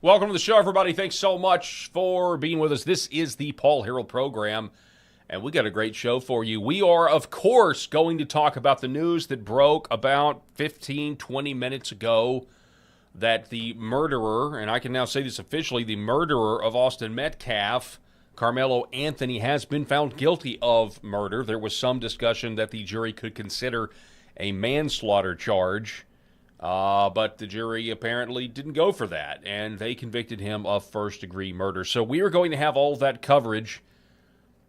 Welcome to the show, everybody. Thanks so much for being with us. This is the Paul Harrell program, and we got a great show for you. We are, of course, going to talk about the news that broke about 15, 20 minutes ago that the murderer, and I can now say this officially, the murderer of Austin Metcalf, Carmelo Anthony, has been found guilty of murder. There was some discussion that the jury could consider a manslaughter charge. But the jury apparently didn't go for that, and they convicted him of first-degree murder. So we are going to have all of that coverage,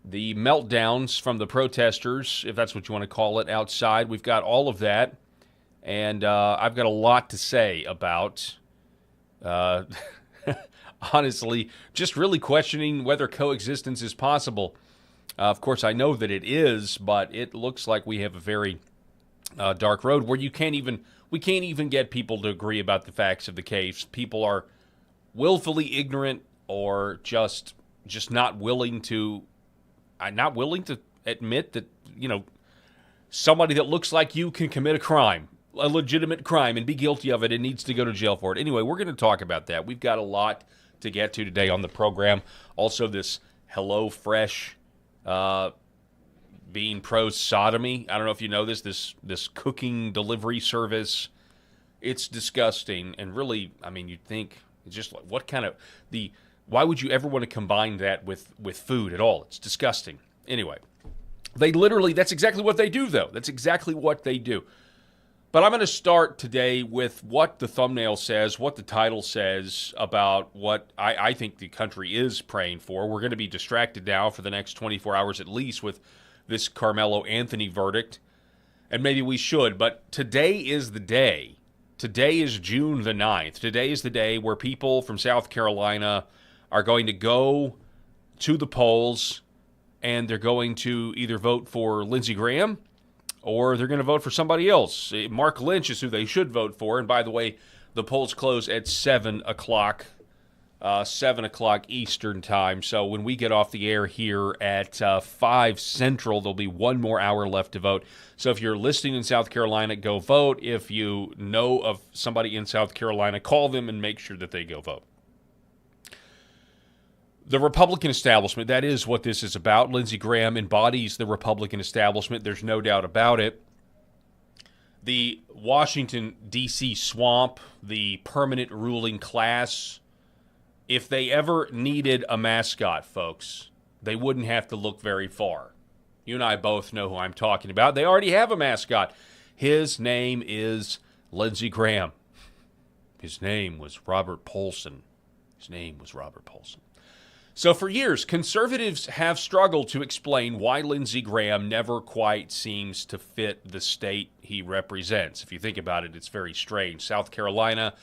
the meltdowns from the protesters, if that's what you want to call it, outside. We've got all of that, and I've got a lot to say about, honestly, just really questioning whether coexistence is possible. Of course, I know that it is, but it looks like we have a very dark road where we can't even get people to agree about the facts of the case. People are willfully ignorant or just not willing to admit that, somebody that looks like you can commit a crime, a legitimate crime, and be guilty of it and needs to go to jail for it. Anyway, we're going to talk about that. We've got a lot to get to today on the program. Also, this HelloFresh being pro-sodomy. I don't know if you know this cooking delivery service. It's disgusting, and really, I mean, you'd think, it's just like, why would you ever want to combine that with food at all? It's disgusting. Anyway, that's exactly what they do, though. That's exactly what they do. But I'm going to start today with what the thumbnail says, what the title says about what I think the country is praying for. We're going to be distracted now for the next 24 hours at least with this Carmelo Anthony verdict, and maybe we should, but today is the day. Today is June the 9th. Today is the day where people from South Carolina are going to go to the polls, and they're going to either vote for Lindsey Graham or they're going to vote for somebody else. Mark Lynch is who they should vote for, and by the way, the polls close at 7 o'clock. 7 o'clock Eastern time. So when we get off the air here at 5 Central, there'll be one more hour left to vote. So if you're listening in South Carolina, go vote. If you know of somebody in South Carolina, call them and make sure that they go vote. The Republican establishment, that is what this is about. Lindsey Graham embodies the Republican establishment. There's no doubt about it. The Washington, D.C. swamp, the permanent ruling class, if they ever needed a mascot, folks, they wouldn't have to look very far. You and I both know who I'm talking about. They already have a mascot. His name is Lindsey Graham. His name was Robert Paulson. So for years, conservatives have struggled to explain why Lindsey Graham never quite seems to fit the state he represents. If you think about it, it's very strange. South Carolina,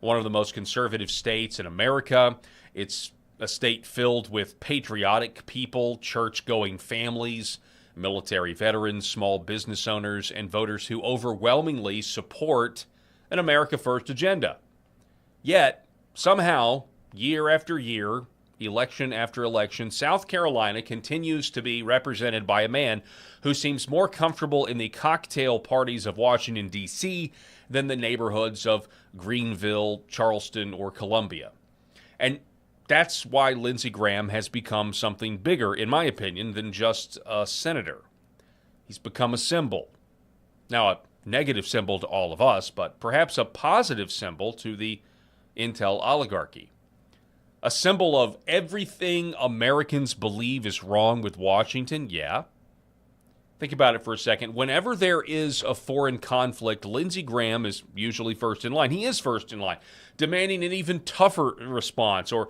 one of the most conservative states in America. It's a state filled with patriotic people, church-going families, military veterans, small business owners, and voters who overwhelmingly support an America First agenda. Yet, somehow, year after year, election after election, South Carolina continues to be represented by a man who seems more comfortable in the cocktail parties of Washington, D.C., than the neighborhoods of Greenville, Charleston, or Columbia. And that's why Lindsey Graham has become something bigger, in my opinion, than just a senator. He's become a symbol. Now, a negative symbol to all of us, but perhaps a positive symbol to the Intel oligarchy. A symbol of everything Americans believe is wrong with Washington, yeah. Think about it for a second. Whenever there is a foreign conflict, Lindsey Graham is usually first in line. He is first in line, demanding an even tougher response, or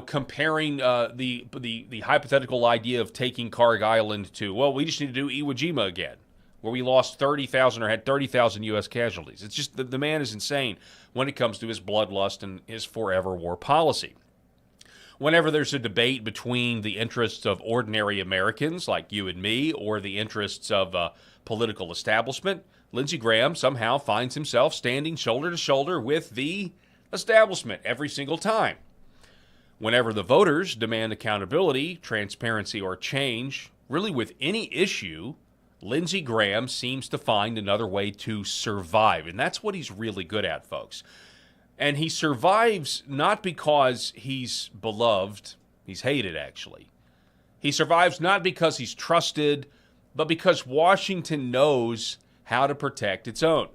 comparing the hypothetical idea of taking Carg Island to, well, we just need to do Iwo Jima again, where we lost 30,000 or had 30,000 U.S. casualties. It's just the man is insane when it comes to his bloodlust and his forever war policy. Whenever there's a debate between the interests of ordinary Americans like you and me or the interests of political establishment, Lindsey Graham somehow finds himself standing shoulder to shoulder with the establishment every single time. Whenever the voters demand accountability, transparency, or change, really with any issue, Lindsey Graham seems to find another way to survive. And that's what he's really good at, folks. And he survives not because he's beloved, he's hated actually. He survives not because he's trusted, but because Washington knows how to protect its own.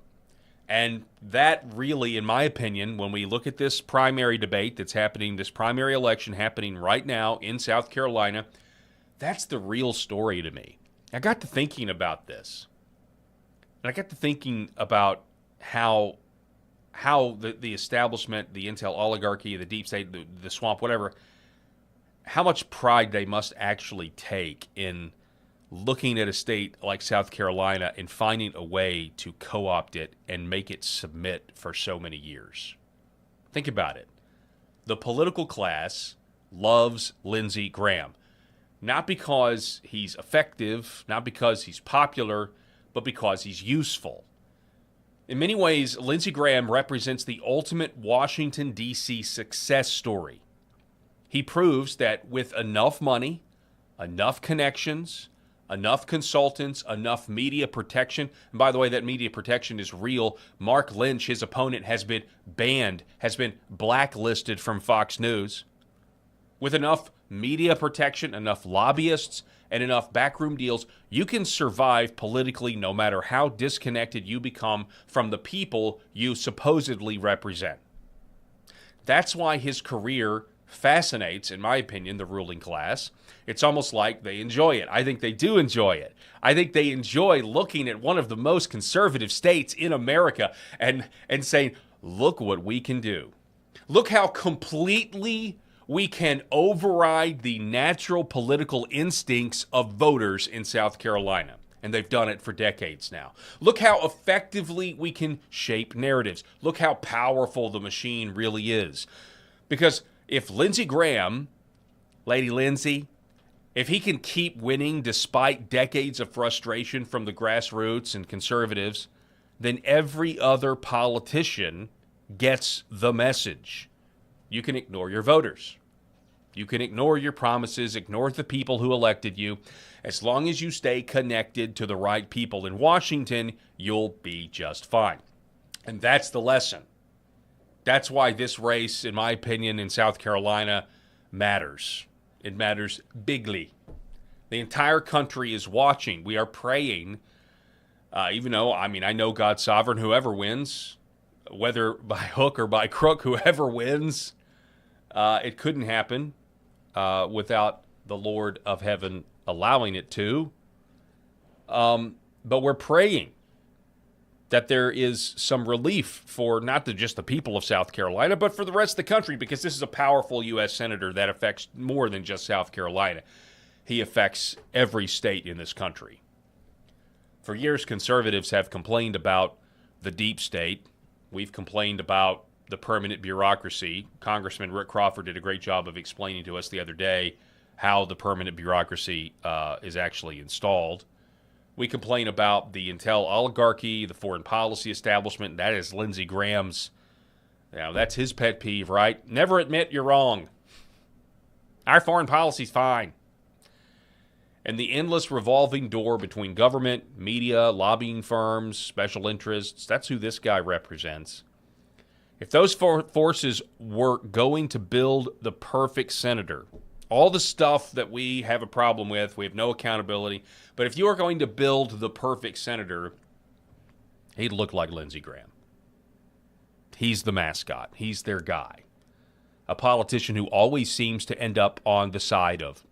And that really, in my opinion, when we look at this primary debate that's happening, this primary election happening right now in South Carolina, that's the real story to me. I got to thinking about this. And I got to thinking about how the establishment, the intel oligarchy, the deep state, the swamp, whatever, how much pride they must actually take in looking at a state like South Carolina and finding a way to co-opt it and make it submit for so many years. Think about it. The political class loves Lindsey Graham, not because he's effective, not because he's popular, but because he's useful. In many ways, Lindsey Graham represents the ultimate Washington, D.C. success story. He proves that with enough money, enough connections, enough consultants, enough media protection, and by the way, that media protection is real. Mark Lynch, his opponent, has been banned, has been blacklisted from Fox News. With enough media protection, enough lobbyists, and enough backroom deals, you can survive politically no matter how disconnected you become from the people you supposedly represent. That's why his career fascinates, in my opinion, the ruling class. It's almost like they enjoy it. I think they do enjoy it. I think they enjoy looking at one of the most conservative states in America and saying, look what we can do. Look how completely we can override the natural political instincts of voters in South Carolina. And they've done it for decades now. Look how effectively we can shape narratives. Look how powerful the machine really is. Because if Lindsey Graham, Lady Lindsey, if he can keep winning despite decades of frustration from the grassroots and conservatives, then every other politician gets the message. You can ignore your voters. You can ignore your promises, ignore the people who elected you. As long as you stay connected to the right people in Washington, you'll be just fine. And that's the lesson. That's why this race, in my opinion, in South Carolina matters. It matters bigly. The entire country is watching. We are praying, even though, I know God's sovereign. Whoever wins, whether by hook or by crook, whoever wins, it couldn't happen without the Lord of heaven allowing it to. But we're praying that there is some relief for not just the people of South Carolina, but for the rest of the country, because this is a powerful U.S. senator that affects more than just South Carolina. He affects every state in this country. For years, conservatives have complained about the deep state. We've complained about the permanent bureaucracy. Congressman Rick Crawford did a great job of explaining to us the other day how the permanent bureaucracy is actually installed. We complain about the intel oligarchy, the foreign policy establishment. That is Lindsey Graham's, that's his pet peeve, right? Never admit you're wrong. Our foreign policy's fine. And the endless revolving door between government, media, lobbying firms, special interests, that's who this guy represents. If those forces were going to build the perfect senator, all the stuff that we have a problem with, we have no accountability. But if you are going to build the perfect senator, he'd look like Lindsey Graham. He's the mascot. He's their guy. A politician who always seems to end up on the side of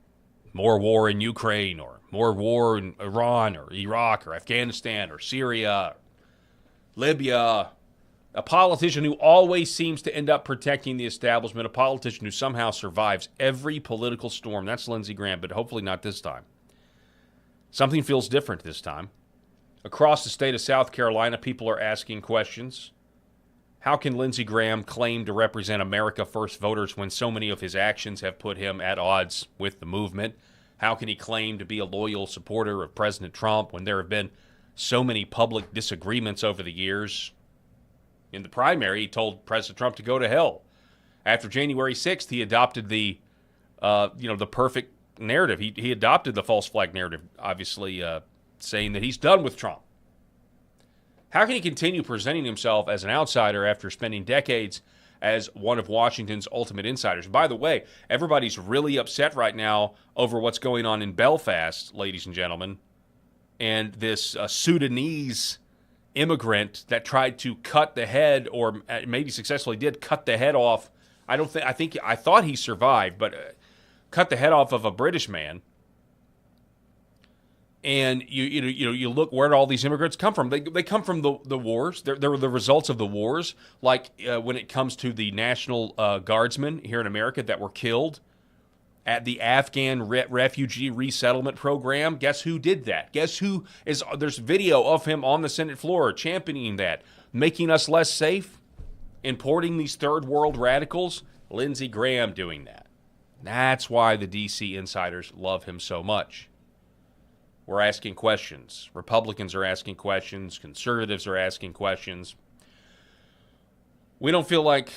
more war in Ukraine or more war in Iran or Iraq or Afghanistan or Syria, Libya. A politician who always seems to end up protecting the establishment, a politician who somehow survives every political storm. That's Lindsey Graham, but hopefully not this time. Something feels different this time. Across the state of South Carolina, people are asking questions. How can Lindsey Graham claim to represent America First voters when so many of his actions have put him at odds with the movement? How can he claim to be a loyal supporter of President Trump when there have been so many public disagreements over the years? In the primary, he told President Trump to go to hell. After January 6th, he adopted the perfect narrative. He adopted the false flag narrative, obviously saying that he's done with Trump. How can he continue presenting himself as an outsider after spending decades as one of Washington's ultimate insiders. By the way, everybody's really upset right now over what's going on in Belfast, ladies and gentlemen, and this Sudanese immigrant that tried to cut the head, or maybe successfully did cut the head off. I thought he survived, but cut the head off of a British man. And you look where all these immigrants come from. They come from the wars. They're the results of the wars. Like when it comes to the National Guardsmen here in America that were killed at the Afghan refugee resettlement program. Guess who did that? Guess who is? There's video of him on the Senate floor championing that, making us less safe, importing these third world radicals. Lindsey Graham doing that. That's why the D.C. insiders love him so much. We're asking questions. Republicans are asking questions. Conservatives are asking questions. We don't feel like,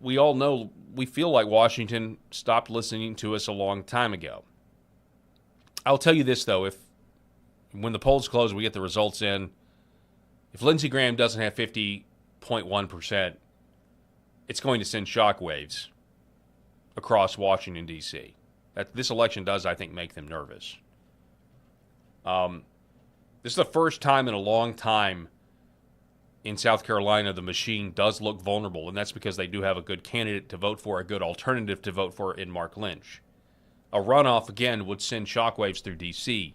we all know, we feel like Washington stopped listening to us a long time ago. I'll tell you this, though, when the polls close, we get the results in, if Lindsey Graham doesn't have 50.1%, it's going to send shockwaves across Washington, D.C. This election does, I think, make them nervous. This is the first time in a long time in South Carolina the machine does look vulnerable, and that's because they do have a good candidate to vote for, a good alternative to vote for in Mark Lynch. A runoff, again, would send shockwaves through D.C.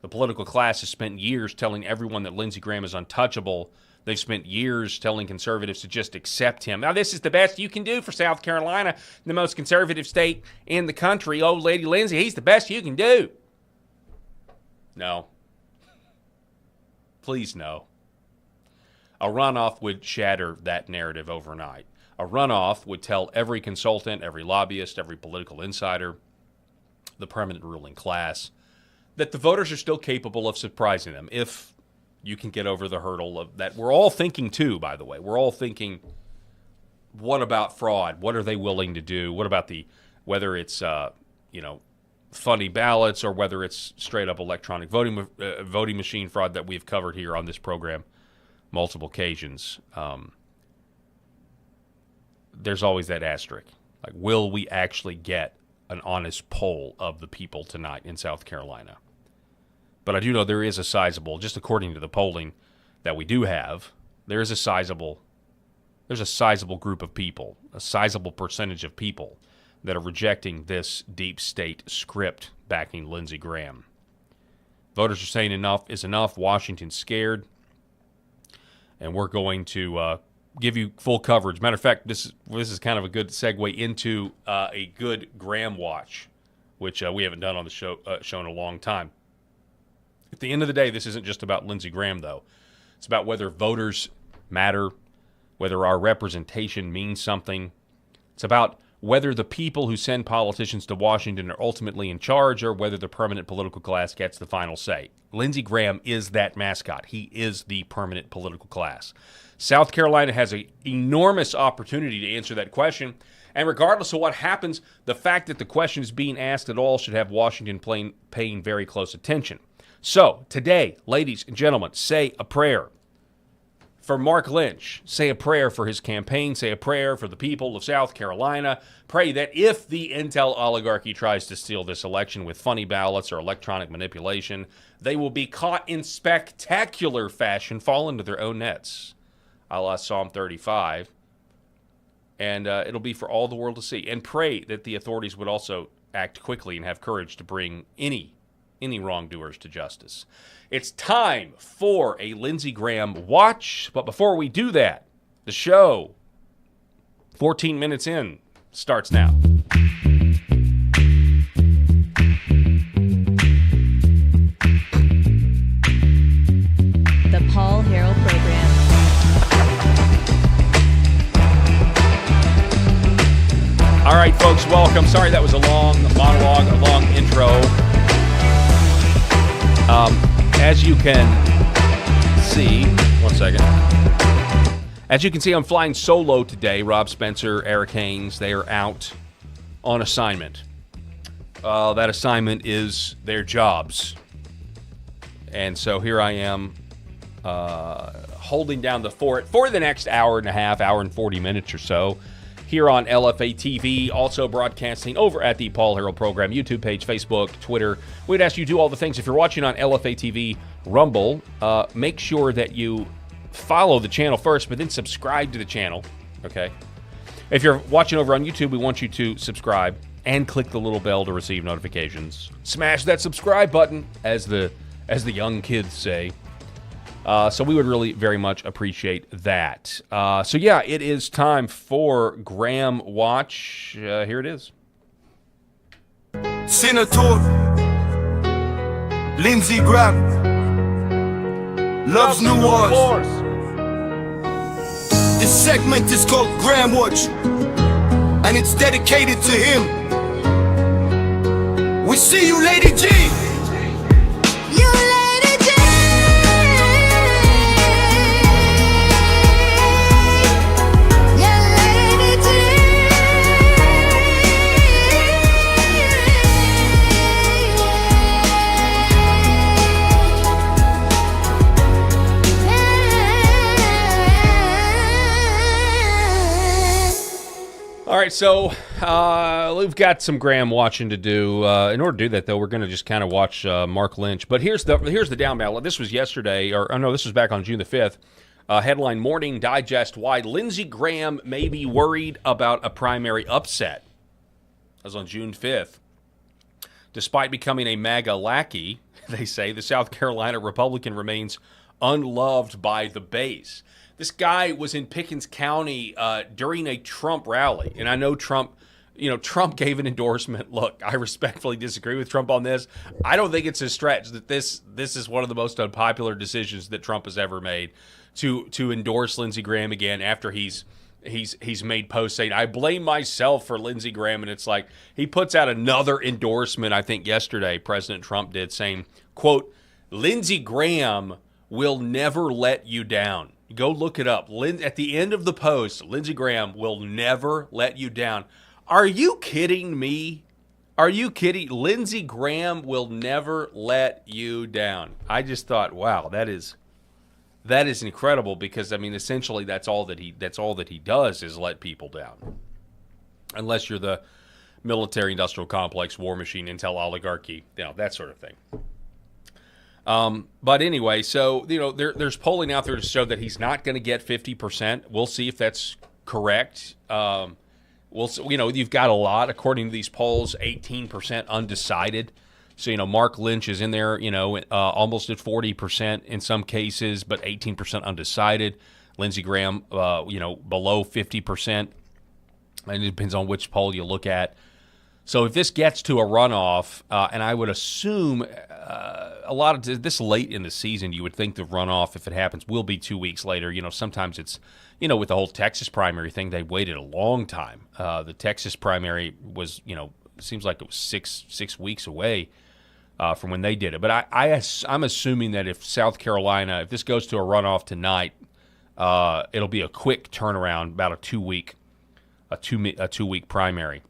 The political class has spent years telling everyone that Lindsey Graham is untouchable. They've spent years telling conservatives to just accept him. Now, this is the best you can do for South Carolina, the most conservative state in the country. Oh, Lady Lindsey, he's the best you can do. No. Please no. A runoff would shatter that narrative overnight. A runoff would tell every consultant, every lobbyist, every political insider, the permanent ruling class, that the voters are still capable of surprising them if you can get over the hurdle of that. We're all thinking too, by the way. We're all thinking, what about fraud? What are they willing to do? What about whether it's, funny ballots or whether it's straight up electronic voting machine fraud that we've covered here on this program multiple occasions. There's always that asterisk. Like, will we actually get an honest poll of the people tonight in South Carolina? But I do know there is a sizable, just according to the polling that we do have, there's a sizable group of people, a sizable percentage of people that are rejecting this deep state script backing Lindsey Graham. Voters are saying enough is enough. Washington's scared. And we're going to give you full coverage. Matter of fact, this is kind of a good segue into a good Graham watch, which we haven't done on the show in a long time. At the end of the day, this isn't just about Lindsey Graham, though. It's about whether voters matter, whether our representation means something. It's about whether the people who send politicians to Washington are ultimately in charge or whether the permanent political class gets the final say. Lindsey Graham is that mascot. He is the permanent political class. South Carolina has an enormous opportunity to answer that question, and regardless of what happens, the fact that the question is being asked at all should have Washington paying very close attention. So, today, ladies and gentlemen, say a prayer for Mark Lynch. Say a prayer for his campaign. Say a prayer for the people of South Carolina. Pray that if the intel oligarchy tries to steal this election with funny ballots or electronic manipulation, they will be caught in spectacular fashion, fall into their own nets, a la Psalm 35. And it'll be for all the world to see. And pray that the authorities would also act quickly and have courage to bring any wrongdoers to justice. It's time for a Lindsey Graham watch. But before we do that, the show, 14 minutes in, starts now. The Paul Harrell Program. All right, folks, welcome. Sorry that was a long monologue, a long intro. As you can see, one second. As you can see, I'm flying solo today. Rob Spencer, Eric Haynes, they are out on assignment. That assignment is their jobs. And so here I am holding down the fort for the next hour and a half, hour and 40 minutes or so here on LFA TV, also broadcasting over at the Paul Harrell Program YouTube page, Facebook, Twitter. We'd ask you to do all the things. If you're watching on LFA TV Rumble, make sure that you follow the channel first, but then subscribe to the channel, okay? If you're watching over on YouTube, we want you to subscribe and click the little bell to receive notifications. Smash that subscribe button, as the young kids say. So we would really very much appreciate that. So yeah, it is time for Graham Watch. Here it is. Senator Lindsey Graham loves New Wars. This segment is called Graham Watch, and it's dedicated to him. We see you, Lady G. All right, so we've got some Graham watching to do. In order to do that, though, we're going to just kind of watch Mark Lynch. But here's the down ballot. This was yesterday, or no, this was back on June the 5th. Headline, Morning Digest, why Lindsey Graham may be worried about a primary upset. That was on June 5th. Despite becoming a MAGA lackey, they say, the South Carolina Republican remains unloved by the base. This guy was in Pickens County during a Trump rally, and I know Trump gave an endorsement. Look, I respectfully disagree with Trump on this. I don't think it's a stretch that this is one of the most unpopular decisions that Trump has ever made, to endorse Lindsey Graham again after he's made posts saying, I blame myself for Lindsey Graham, and it's like he puts out another endorsement, I think yesterday, President Trump did, saying, quote, Lindsey Graham will never let you down. Go look it up. At the end of the post, Lindsey Graham will never let you down. Are you kidding me? Are you kidding? Lindsey Graham will never let you down. I just thought, wow, that is incredible, because I mean, essentially that's all that he does is let people down. Unless you're the military-industrial complex, war machine, intel oligarchy, that sort of thing. But anyway, so, there's polling out there to show that he's not going to get 50%. We'll see if that's correct. You've got a lot, according to these polls, 18% undecided. So, Mark Lynch is in there, almost at 40% in some cases, but 18% undecided. Lindsey Graham, below 50%. And it depends on which poll you look at. So if this gets to a runoff, and I would assume a lot of this late in the season, you would think the runoff, if it happens, will be 2 weeks later. Sometimes it's, with the whole Texas primary thing, they waited a long time. The Texas primary was, seems like it was six weeks away from when they did it. But I'm assuming that if South Carolina, if this goes to a runoff tonight, it'll be a quick turnaround, about a 2 week primary.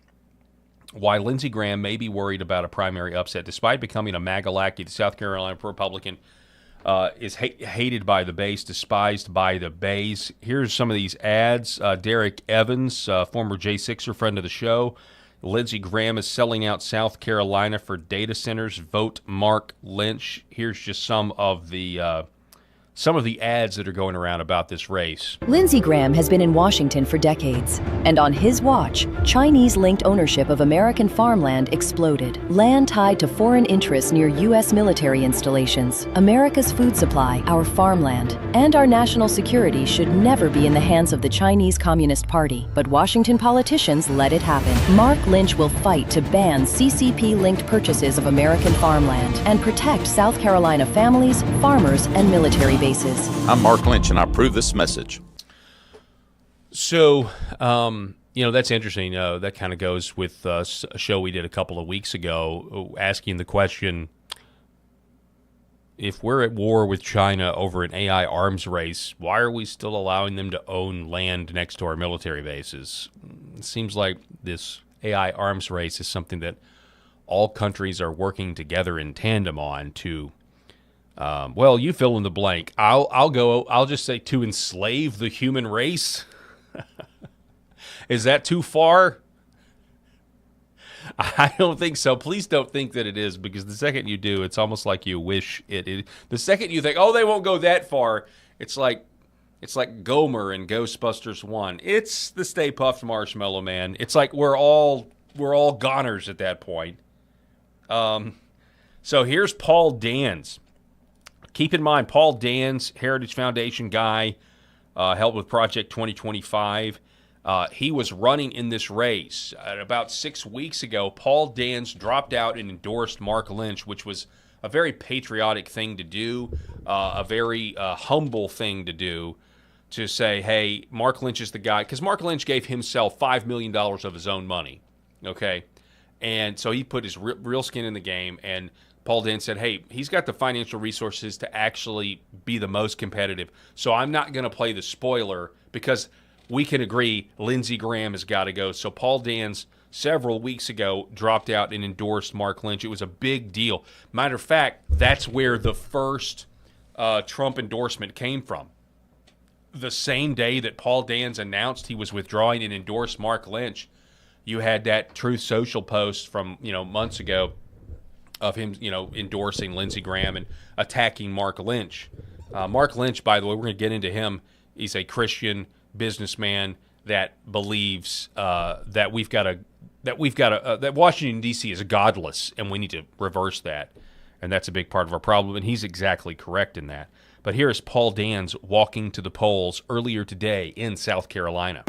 Why Lindsey Graham may be worried about a primary upset. Despite becoming a MAGA lackey, the South Carolina Republican is hated by the base, despised by the base. Here's some of these ads. Derek Evans, former J6er, friend of the show. Lindsey Graham is selling out South Carolina for data centers. Vote Mark Lynch. Here's just some of the ads that are going around about this race. Lindsey Graham has been in Washington for decades, and on his watch, Chinese-linked ownership of American farmland exploded. Land tied to foreign interests near U.S. military installations, America's food supply, our farmland, and our national security should never be in the hands of the Chinese Communist Party. But Washington politicians let it happen. Mark Lynch will fight to ban CCP-linked purchases of American farmland and protect South Carolina families, farmers, and military bases. I'm Mark Lynch, and I approve this message. So, that's interesting. That kind of goes with a show we did a couple of weeks ago, asking the question, if we're at war with China over an AI arms race, why are we still allowing them to own land next to our military bases? It seems like this AI arms race is something that all countries are working together in tandem on to Well, you fill in the blank. I'll just say to enslave the human race. Is that too far? I don't think so. Please don't think that it is, because the second you do, it's almost like you wish it is. The second you think, oh, they won't go that far, it's like Gomer in Ghostbusters 1. It's the Stay Puft Marshmallow Man. It's like we're all goners at that point. So here's Paul Dans. Keep in mind, Paul Dans, Heritage Foundation guy, helped with Project 2025. He was running in this race. About 6 weeks ago, Paul Dans dropped out and endorsed Mark Lynch, which was a very patriotic thing to do, a very humble thing to do, to say, hey, Mark Lynch is the guy. Because Mark Lynch gave himself $5 million of his own money, okay? And so he put his real skin in the game, and Paul Dans said, hey, he's got the financial resources to actually be the most competitive. So I'm not going to play the spoiler, because we can agree Lindsey Graham has got to go. So Paul Dans, several weeks ago, dropped out and endorsed Mark Lynch. It was a big deal. Matter of fact, that's where the first Trump endorsement came from. The same day that Paul Dans announced he was withdrawing and endorsed Mark Lynch, you had that Truth Social post from months ago of him endorsing Lindsey Graham and attacking Mark Lynch. Mark Lynch, by the way, we're going to get into him. He's a Christian businessman that believes that Washington D.C. is godless, and we need to reverse that, and that's a big part of our problem. And he's exactly correct in that. But here is Paul Dans walking to the polls earlier today in South Carolina.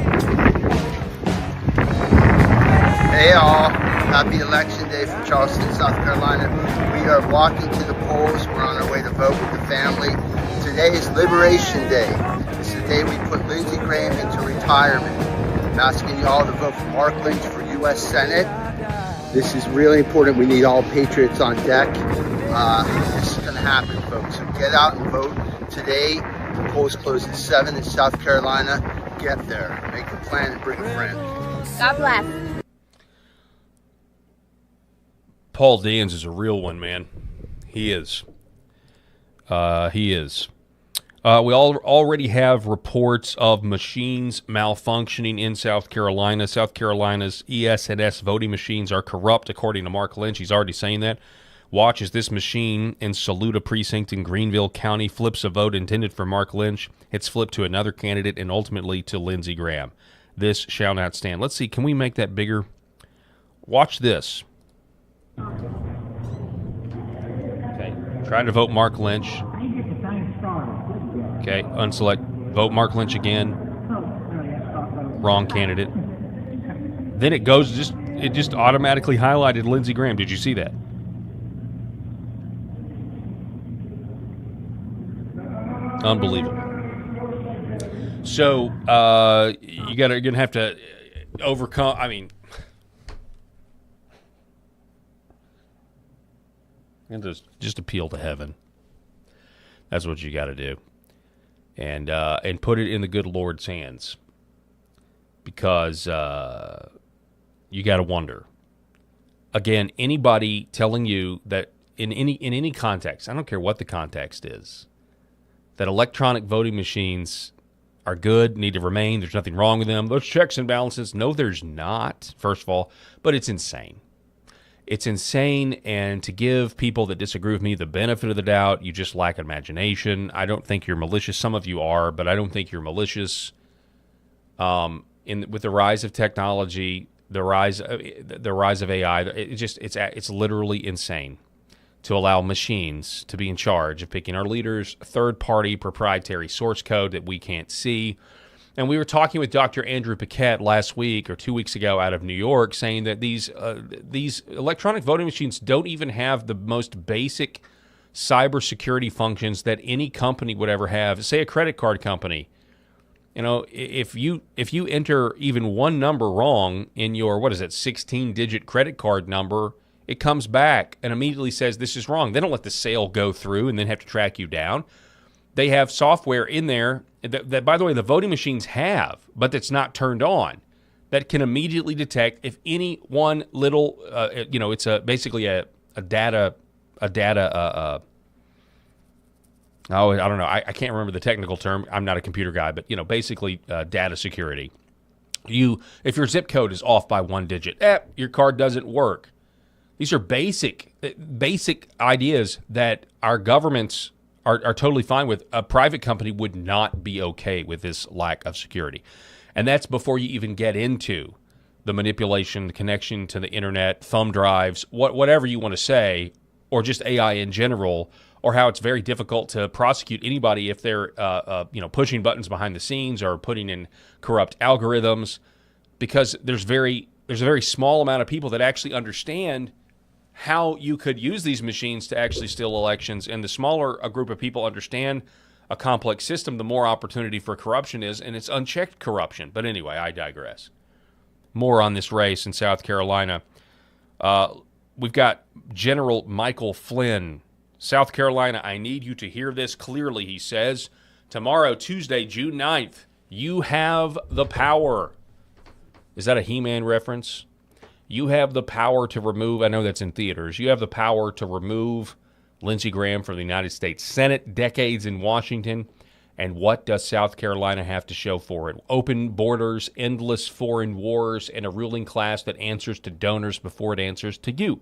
Hey all, happy election day from Charleston, South Carolina. We are walking to the polls. We're on our way to vote with the family. Today is Liberation Day. It's the day we put Lindsey Graham into retirement. I'm asking you all to vote for Mark Lynch for U.S. Senate. This is really important. We need all patriots on deck. This is going to happen, folks. So get out and vote today. The polls close at 7 in South Carolina. Get there. Make a plan and bring a friend. God bless. Paul Dans is a real one, man. He is. He is. We already have reports of machines malfunctioning in South Carolina. South Carolina's ES&S voting machines are corrupt, according to Mark Lynch. He's already saying that. Watch as this machine in Saluda Precinct in Greenville County flips a vote intended for Mark Lynch. It's flipped to another candidate and ultimately to Lindsey Graham. This shall not stand. Let's see. Can we make that bigger? Watch this. Okay. Trying to vote Mark Lynch. Okay. Unselect. Vote Mark Lynch again. Wrong candidate. Then it goes, it just automatically highlighted Lindsey Graham. Did you see that? Unbelievable. So you're gonna have to overcome. I mean, and just appeal to heaven. That's what you got to do, and put it in the good Lord's hands, because you got to wonder. Again, anybody telling you that in any context, I don't care what the context is, that electronic voting machines are good, need to remain, there's nothing wrong with them, those checks and balances. No, there's not, first of all, but it's insane. It's insane, and to give people that disagree with me the benefit of the doubt, you just lack imagination. I don't think you're malicious. Some of you are, but I don't think you're malicious. With the rise of technology, the rise of AI, it's literally insane to allow machines to be in charge of picking our leaders, third-party proprietary source code that we can't see. And we were talking with Dr. Andrew Paquette last week or 2 weeks ago out of New York, saying that these electronic voting machines don't even have the most basic cybersecurity functions that any company would ever have. Say a credit card company. You know, if you enter even one number wrong in your, 16-digit credit card number, it comes back and immediately says this is wrong. They don't let the sale go through and then have to track you down. They have software in there that, by the way, the voting machines have, but that's not turned on, that can immediately detect if any one little, it's basically a data Oh, I don't know. I can't remember the technical term. I'm not a computer guy, but basically data security. If your zip code is off by one digit, your card doesn't work. These are basic ideas that our governments are totally fine with. A private company would not be okay with this lack of security. And that's before you even get into the manipulation, the connection to the internet, thumb drives, whatever you want to say, or just AI in general, or how it's very difficult to prosecute anybody if they're pushing buttons behind the scenes or putting in corrupt algorithms, because there's a very small amount of people that actually understand how you could use these machines to actually steal elections. And the smaller a group of people understand a complex system, the more opportunity for corruption is, and it's unchecked corruption. But anyway, I digress. More on this race in South Carolina. We've got General Michael Flynn. South Carolina, I need you to hear this clearly, he says. Tomorrow, Tuesday, June 9th, you have the power. Is that a He-Man reference? You have the power to remove, I know that's in theaters, you have the power to remove Lindsey Graham from the United States Senate, decades in Washington. And what does South Carolina have to show for it? Open borders, endless foreign wars, and a ruling class that answers to donors before it answers to you.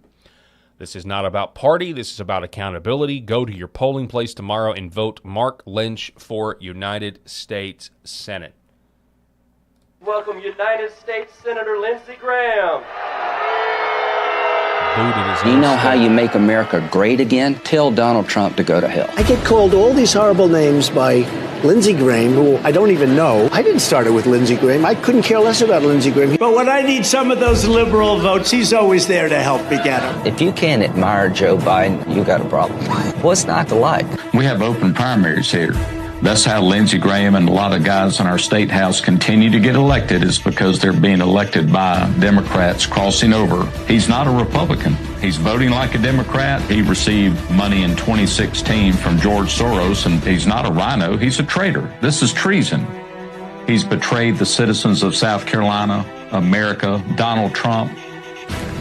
This is not about party. This is about accountability. Go to your polling place tomorrow and vote Mark Lynch for United States Senate. Welcome, United States Senator Lindsey Graham. Do you know how you make America great again? Tell Donald Trump to go to hell. I get called all these horrible names by Lindsey Graham, who I don't even know. I didn't start it with Lindsey Graham. I couldn't care less about Lindsey Graham. But when I need some of those liberal votes, he's always there to help me get them. If you can't admire Joe Biden, you got a problem. What's not to like? We have open primaries here. That's how Lindsey Graham and a lot of guys in our state house continue to get elected, is because they're being elected by Democrats crossing over. He's not a Republican. He's voting like a Democrat. He received money in 2016 from George Soros, and he's not a rhino. He's a traitor. This is treason. He's betrayed the citizens of South Carolina, America, Donald Trump.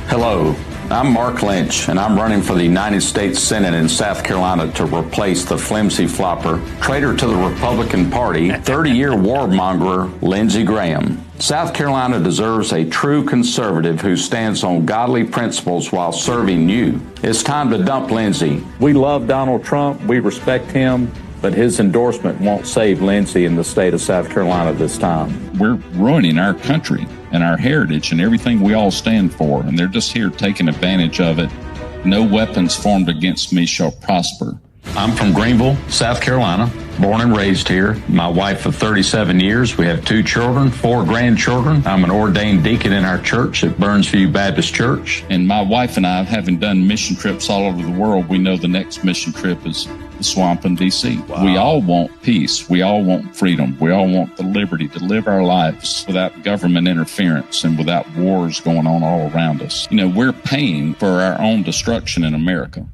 Hello, I'm Mark Lynch, and I'm running for the United States Senate in South Carolina to replace the flimsy flopper, traitor to the Republican Party, 30-year warmonger, Lindsey Graham. South Carolina deserves a true conservative who stands on godly principles while serving you. It's time to dump Lindsey. We love Donald Trump. We respect him. But his endorsement won't save Lindsey in the state of South Carolina this time. We're ruining our country and our heritage and everything we all stand for, and they're just here taking advantage of it. No weapons formed against me shall prosper. I'm from Greenville, South Carolina, born and raised here. My wife of 37 years. We have 2 children, 4 grandchildren. I'm an ordained deacon in our church at Burnsview Baptist Church. And my wife and I, having done mission trips all over the world, we know the next mission trip is the swamp in D.C. Wow. We all want peace. We all want freedom. We all want the liberty to live our lives without government interference and without wars going on all around us. We're paying for our own destruction in America.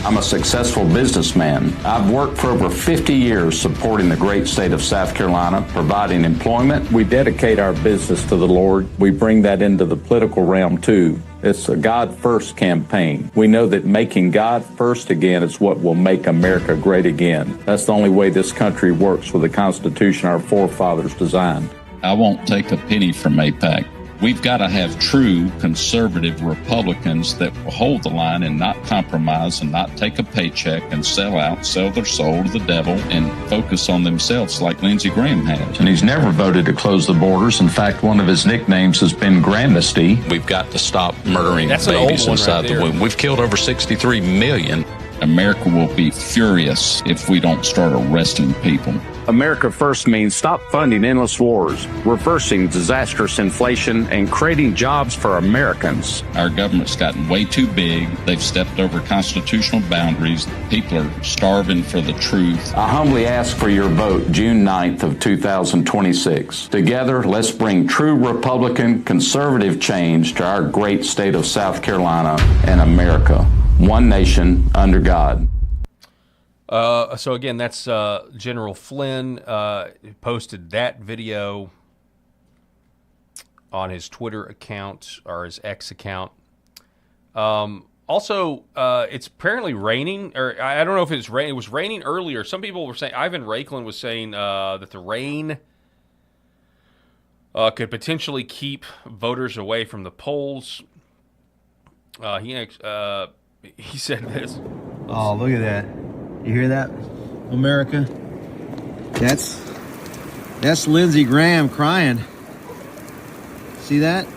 I'm a successful businessman. I've worked for over 50 years supporting the great state of South Carolina, providing employment. We dedicate our business to the Lord. We bring that into the political realm too. It's a God first campaign. We know that making God first again is what will make America great again. That's the only way this country works with the Constitution our forefathers designed. I won't take a penny from AIPAC. We've got to have true conservative Republicans that will hold the line and not compromise and not take a paycheck and sell out, sell their soul to the devil and focus on themselves like Lindsey Graham has. And he's never voted to close the borders. In fact, one of his nicknames has been Grandesty. We've got to stop murdering babies inside the womb. We've killed over 63 million. America will be furious if we don't start arresting people. America First means stop funding endless wars, reversing disastrous inflation, and creating jobs for Americans. Our government's gotten way too big. They've stepped over constitutional boundaries. People are starving for the truth. I humbly ask for your vote June 9th of 2026. Together, let's bring true Republican conservative change to our great state of South Carolina and America. One nation under God. So again, that's General Flynn posted that video on his Twitter account or his X account. Also, it's apparently raining, or I don't know if it's rain. It was raining earlier. Some people were saying, Ivan Raiklen was saying that the rain could potentially keep voters away from the polls. He said this. Oh, look at that. You hear that, America? That's Lindsey Graham crying. See that?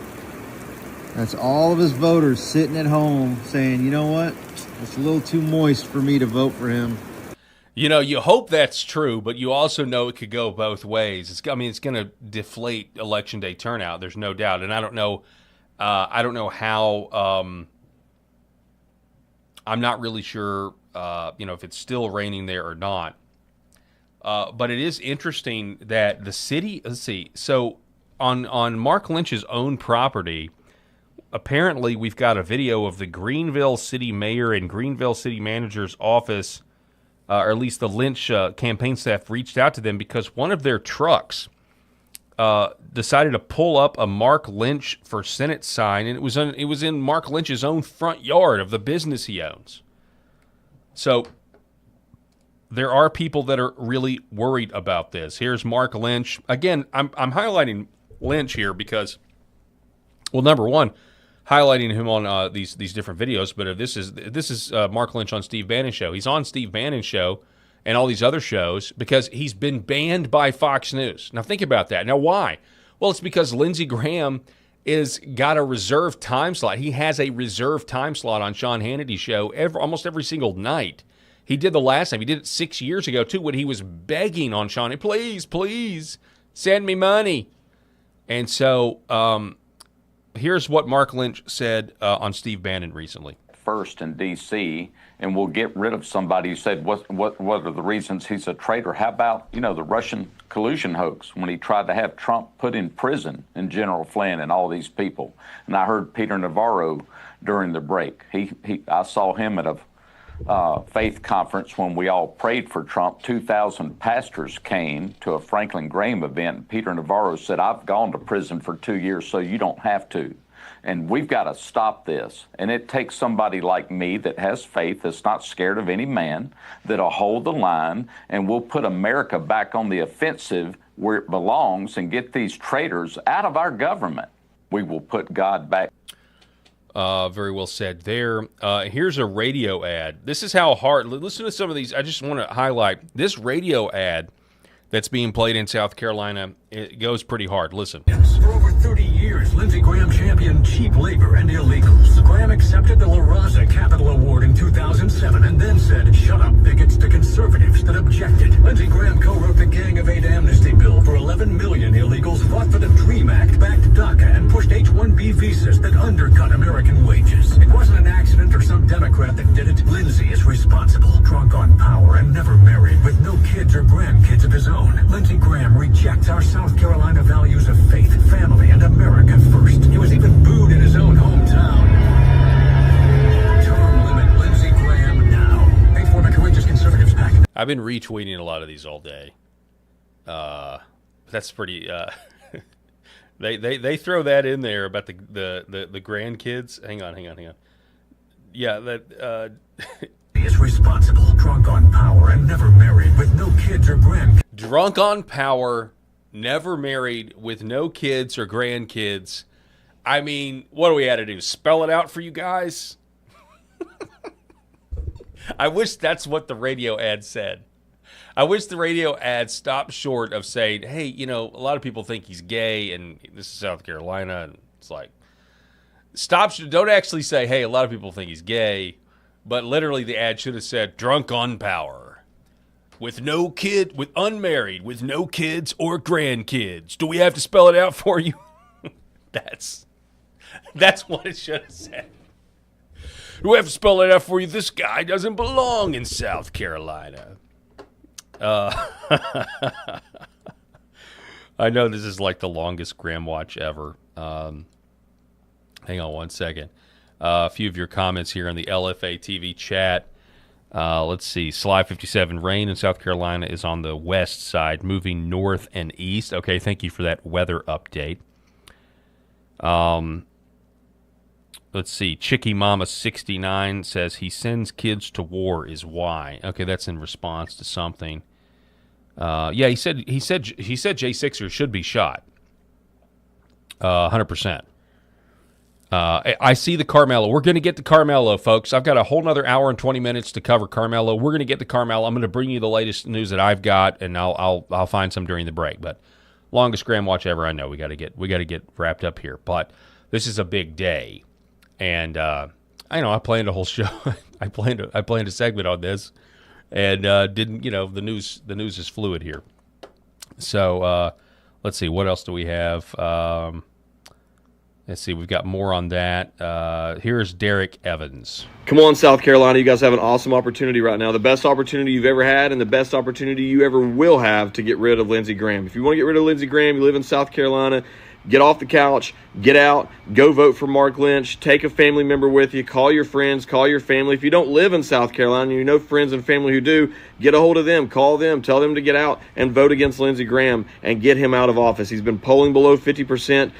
That's all of his voters sitting at home saying, you know what? It's a little too moist for me to vote for him. You know, you hope that's true, but you also know it could go both ways. It's going to deflate Election Day turnout. There's no doubt. And I don't know how, I'm not really sure, if it's still raining there or not. But it is interesting that the city, let's see, so on Mark Lynch's own property, apparently we've got a video of the Greenville City Mayor and Greenville City Manager's office, or at least the Lynch campaign staff reached out to them because one of their trucks decided to pull up a Mark Lynch for Senate sign, and it was in Mark Lynch's own front yard of the business he owns. So there are people that are really worried about this. Here's Mark Lynch. Again, I'm highlighting Lynch here because, well, number one, highlighting him on these different videos, but this is Mark Lynch on Steve Bannon's show. He's on Steve Bannon's show and all these other shows because he's been banned by Fox News. Now think about that. Now why? Well, it's because Lindsey Graham is got a reserved time slot. He has a reserved time slot on Sean Hannity's show almost every single night. He did the last time. He did it 6 years ago, too, when he was begging on Sean, please, send me money. And so here's what Mark Lynch said on Steve Bannon recently. First in D.C., and we'll get rid of somebody who said, what are the reasons he's a traitor? How about, the Russian collusion hoax when he tried to have Trump put in prison and General Flynn and all these people? And I heard Peter Navarro during the break. I saw him at a faith conference when we all prayed for Trump. 2,000 pastors came to a Franklin Graham event. Peter Navarro said, I've gone to prison for 2 years, so you don't have to. And we've got to stop this. And it takes somebody like me that has faith, that's not scared of any man, that'll hold the line, and we'll put America back on the offensive where it belongs and get these traitors out of our government. We will put God back. Very well said there. Here's a radio ad. This is how hard. Listen to some of these. I just want to highlight this radio ad that's being played in South Carolina. It goes pretty hard. Listen. For over 30 years, Lindsey Graham championed cheap labor and illegals. Graham accepted the La Raza Capital Award in 2007 and then said, shut up, bigots, to conservatives that objected. Lindsey Graham co-wrote the Gang of Eight amnesty bill for 11 million illegals, fought for the DREAM Act, backed DACA, and pushed H-1B visas that undercut American wages. It wasn't an accident or some Democrat that did it. Lindsey is responsible, drunk on power, and never married, with no kids or grandkids of his own. Lindsey Graham rejects our South Carolina values of faith, family, and America first. He was even booed in his own hometown. Term limit Lindsey Graham now. Paid for by courageous conservatives pack. I've been retweeting a lot of these all day. That's pretty. They throw that in there about the grandkids. Hang on. Yeah, that. He is responsible, drunk on power, and never married, with no kids or grandkids. Drunk on power, never married, with no kids or grandkids. I mean, what do we had to do? Spell it out for you guys? I wish that's what the radio ad said. I wish the radio ad stopped short of saying, hey, a lot of people think he's gay, and this is South Carolina, and it's like, don't actually say, hey, a lot of people think he's gay, but literally the ad should have said, drunk on power, unmarried, with no kids or grandkids. Do we have to spell it out for you? That's what it should have said. Do we have to spell it out for you? This guy doesn't belong in South Carolina. I know this is like the longest Graham watch ever. Hang on one second. A few of your comments here on the LFA TV chat. Let's see. Sly 57, rain in South Carolina is on the west side, moving north and east. Okay, thank you for that weather update. Let's see. Chicky Mama 69 says he sends kids to war is why. Okay, that's in response to something. Yeah, he said J6ers should be shot. 100%. I see the Carmelo. We're going to get to Carmelo, folks. I've got a whole nother hour and 20 minutes to cover Carmelo. We're going to get to Carmelo. I'm going to bring you the latest news that I've got, and I'll find some during the break. But longest Graham watch ever. I know we got to get wrapped up here, but this is a big day. And I planned a whole show. I planned a segment on this, and didn't. The news is fluid here. So let's see, what else do we have? Let's see, we've got more on that. Here's Derek Evans. Come on, South Carolina. You guys have an awesome opportunity right now. The best opportunity you've ever had and the best opportunity you ever will have to get rid of Lindsey Graham. If you want to get rid of Lindsey Graham, you live in South Carolina, get off the couch, get out, go vote for Mark Lynch, take a family member with you, call your friends, call your family. If you don't live in South Carolina, you know friends and family who do, get a hold of them, call them, tell them to get out and vote against Lindsey Graham and get him out of office. He's been polling below 50%.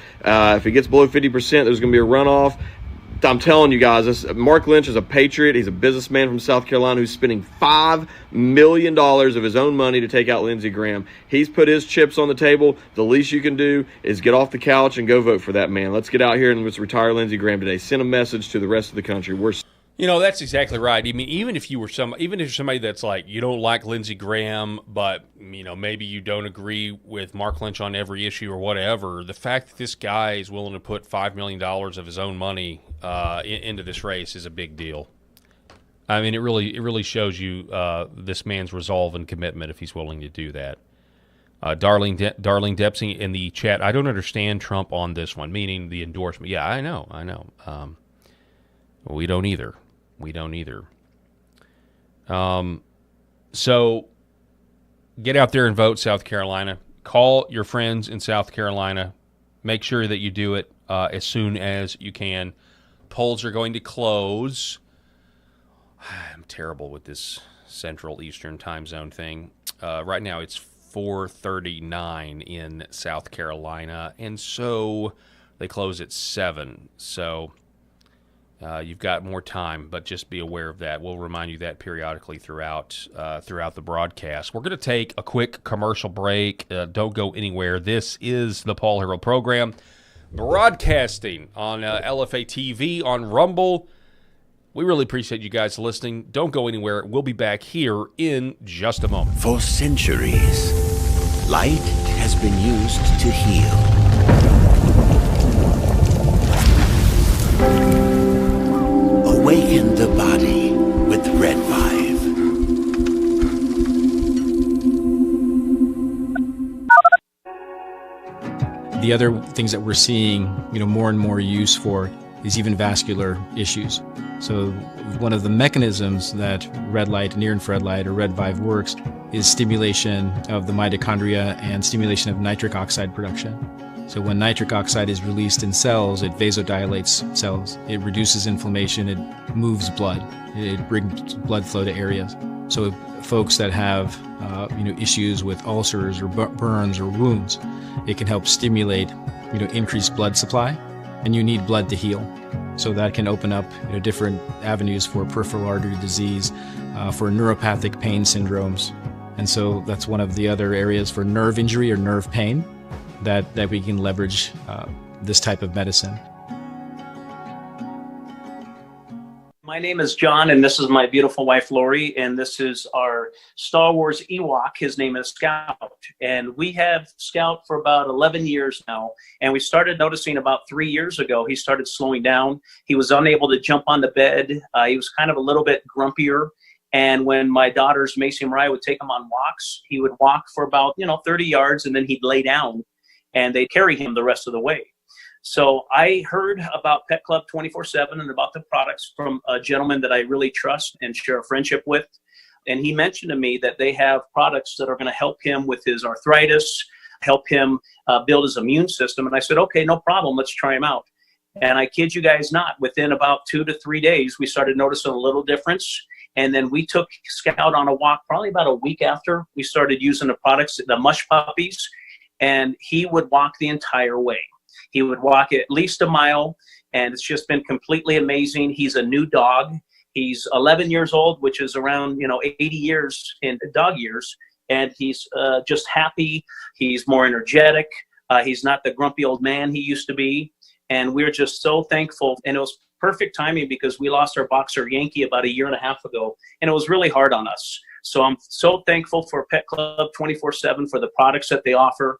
If he gets below 50%, there's going to be a runoff. I'm telling you guys, Mark Lynch is a patriot. He's a businessman from South Carolina who's spending $5 million of his own money to take out Lindsey Graham. He's put his chips on the table. The least you can do is get off the couch and go vote for that man. Let's get out here and let's retire Lindsey Graham today. Send a message to the rest of the country. That's exactly right. I mean, even if you're somebody that's like, you don't like Lindsey Graham, but maybe you don't agree with Mark Lynch on every issue or whatever, the fact that this guy is willing to put $5 million of his own money into this race is a big deal. I mean, it really shows you this man's resolve and commitment if he's willing to do that. Darling Dempsey in the chat, I don't understand Trump on this one, meaning the endorsement. Yeah, I know. We don't either. So get out there and vote, South Carolina. Call your friends in South Carolina. Make sure that you do it as soon as you can. Polls are going to close. I'm terrible with this Central Eastern time zone thing. Right now it's 4:39 in South Carolina, and so they close at 7. So you've got more time, but just be aware of that. We'll remind you that periodically throughout the broadcast. We're going to take a quick commercial break. Don't go anywhere. This is the Paul Harrell Program, broadcasting on LFA TV, on Rumble. We really appreciate you guys listening. Don't go anywhere. We'll be back here in just a moment. For centuries, light has been used to heal. Awaken the body with Red 5. The other things that we're seeing, more and more use for is even vascular issues. So one of the mechanisms that red light, near-infrared light, or Red 5 works is stimulation of the mitochondria and stimulation of nitric oxide production. So when nitric oxide is released in cells, it vasodilates cells. It reduces inflammation. It moves blood. It brings blood flow to areas. So if folks that have issues with ulcers or burns or wounds, it can help stimulate increased blood supply, and you need blood to heal. So that can open up different avenues for peripheral artery disease, for neuropathic pain syndromes. And so that's one of the other areas for nerve injury or nerve pain that we can leverage this type of medicine. My name is John, and this is my beautiful wife, Lori, and this is our Star Wars Ewok. His name is Scout, and we have Scout for about 11 years now, and we started noticing about 3 years ago he started slowing down. He was unable to jump on the bed. He was kind of a little bit grumpier, and when my daughters, Macy and Mariah, would take him on walks, he would walk for about 30 yards, and then he'd lay down, and they'd carry him the rest of the way. So I heard about Pet Club 24/7 and about the products from a gentleman that I really trust and share a friendship with. And he mentioned to me that they have products that are going to help him with his arthritis, help him build his immune system. And I said, okay, no problem. Let's try them out. And I kid you guys not, within about 2 to 3 days, we started noticing a little difference. And then we took Scout on a walk probably about a week after we started using the products, the Mush Puppies, and he would walk the entire way. He would walk at least a mile. and it's just been completely amazing. He's a new dog. He's 11 years old, which is around 80 years in dog years, and he's just happy. He's more energetic. He's not the grumpy old man he used to be, and we're just so thankful. And it was perfect timing because we lost our boxer Yankee about a year and a half ago, and it was really hard on us. So I'm so thankful for Pet Club 24/7 for the products that they offer.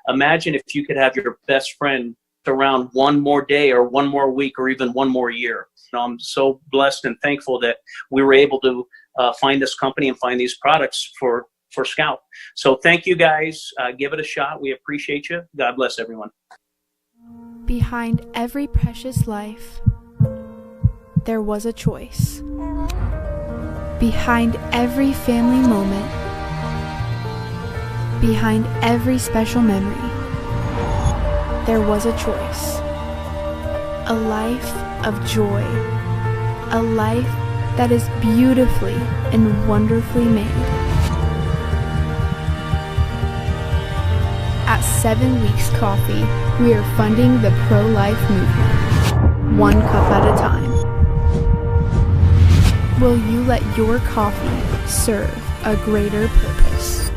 Imagine if you could have your best friend around one more day or one more week or even one more year. I'm so blessed and thankful that we were able to find this company and find these products for Scout. So thank you guys. Give it a shot. We appreciate you. God bless everyone. Behind every precious life, there was a choice. Behind every family moment, behind every special memory, there was a choice. A life of joy. A life that is beautifully and wonderfully made. At 7 Weeks Coffee, we are funding the pro-life movement, one cup at a time. Will you let your coffee serve a greater purpose?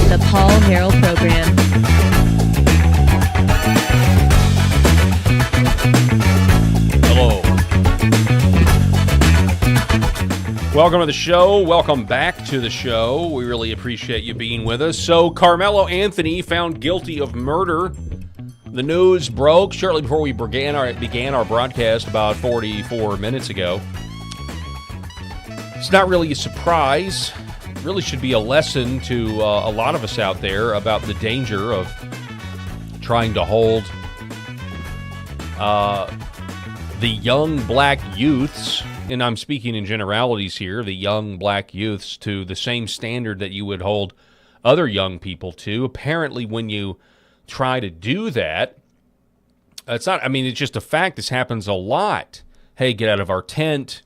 The Paul Harrell Program. Hello. Welcome to the show. Welcome back to the show. We really appreciate you being with us. So, Carmelo Anthony found guilty of murder. The news broke shortly before we began our broadcast about 44 minutes ago. It's not really a surprise. It really should be a lesson to a lot of us out there about the danger of trying to hold the young black youths, and I'm speaking in generalities here, the young black youths to the same standard that you would hold other young people to. Apparently, when you try to do that, it's just a fact. This happens a lot. Hey, get out of our tent.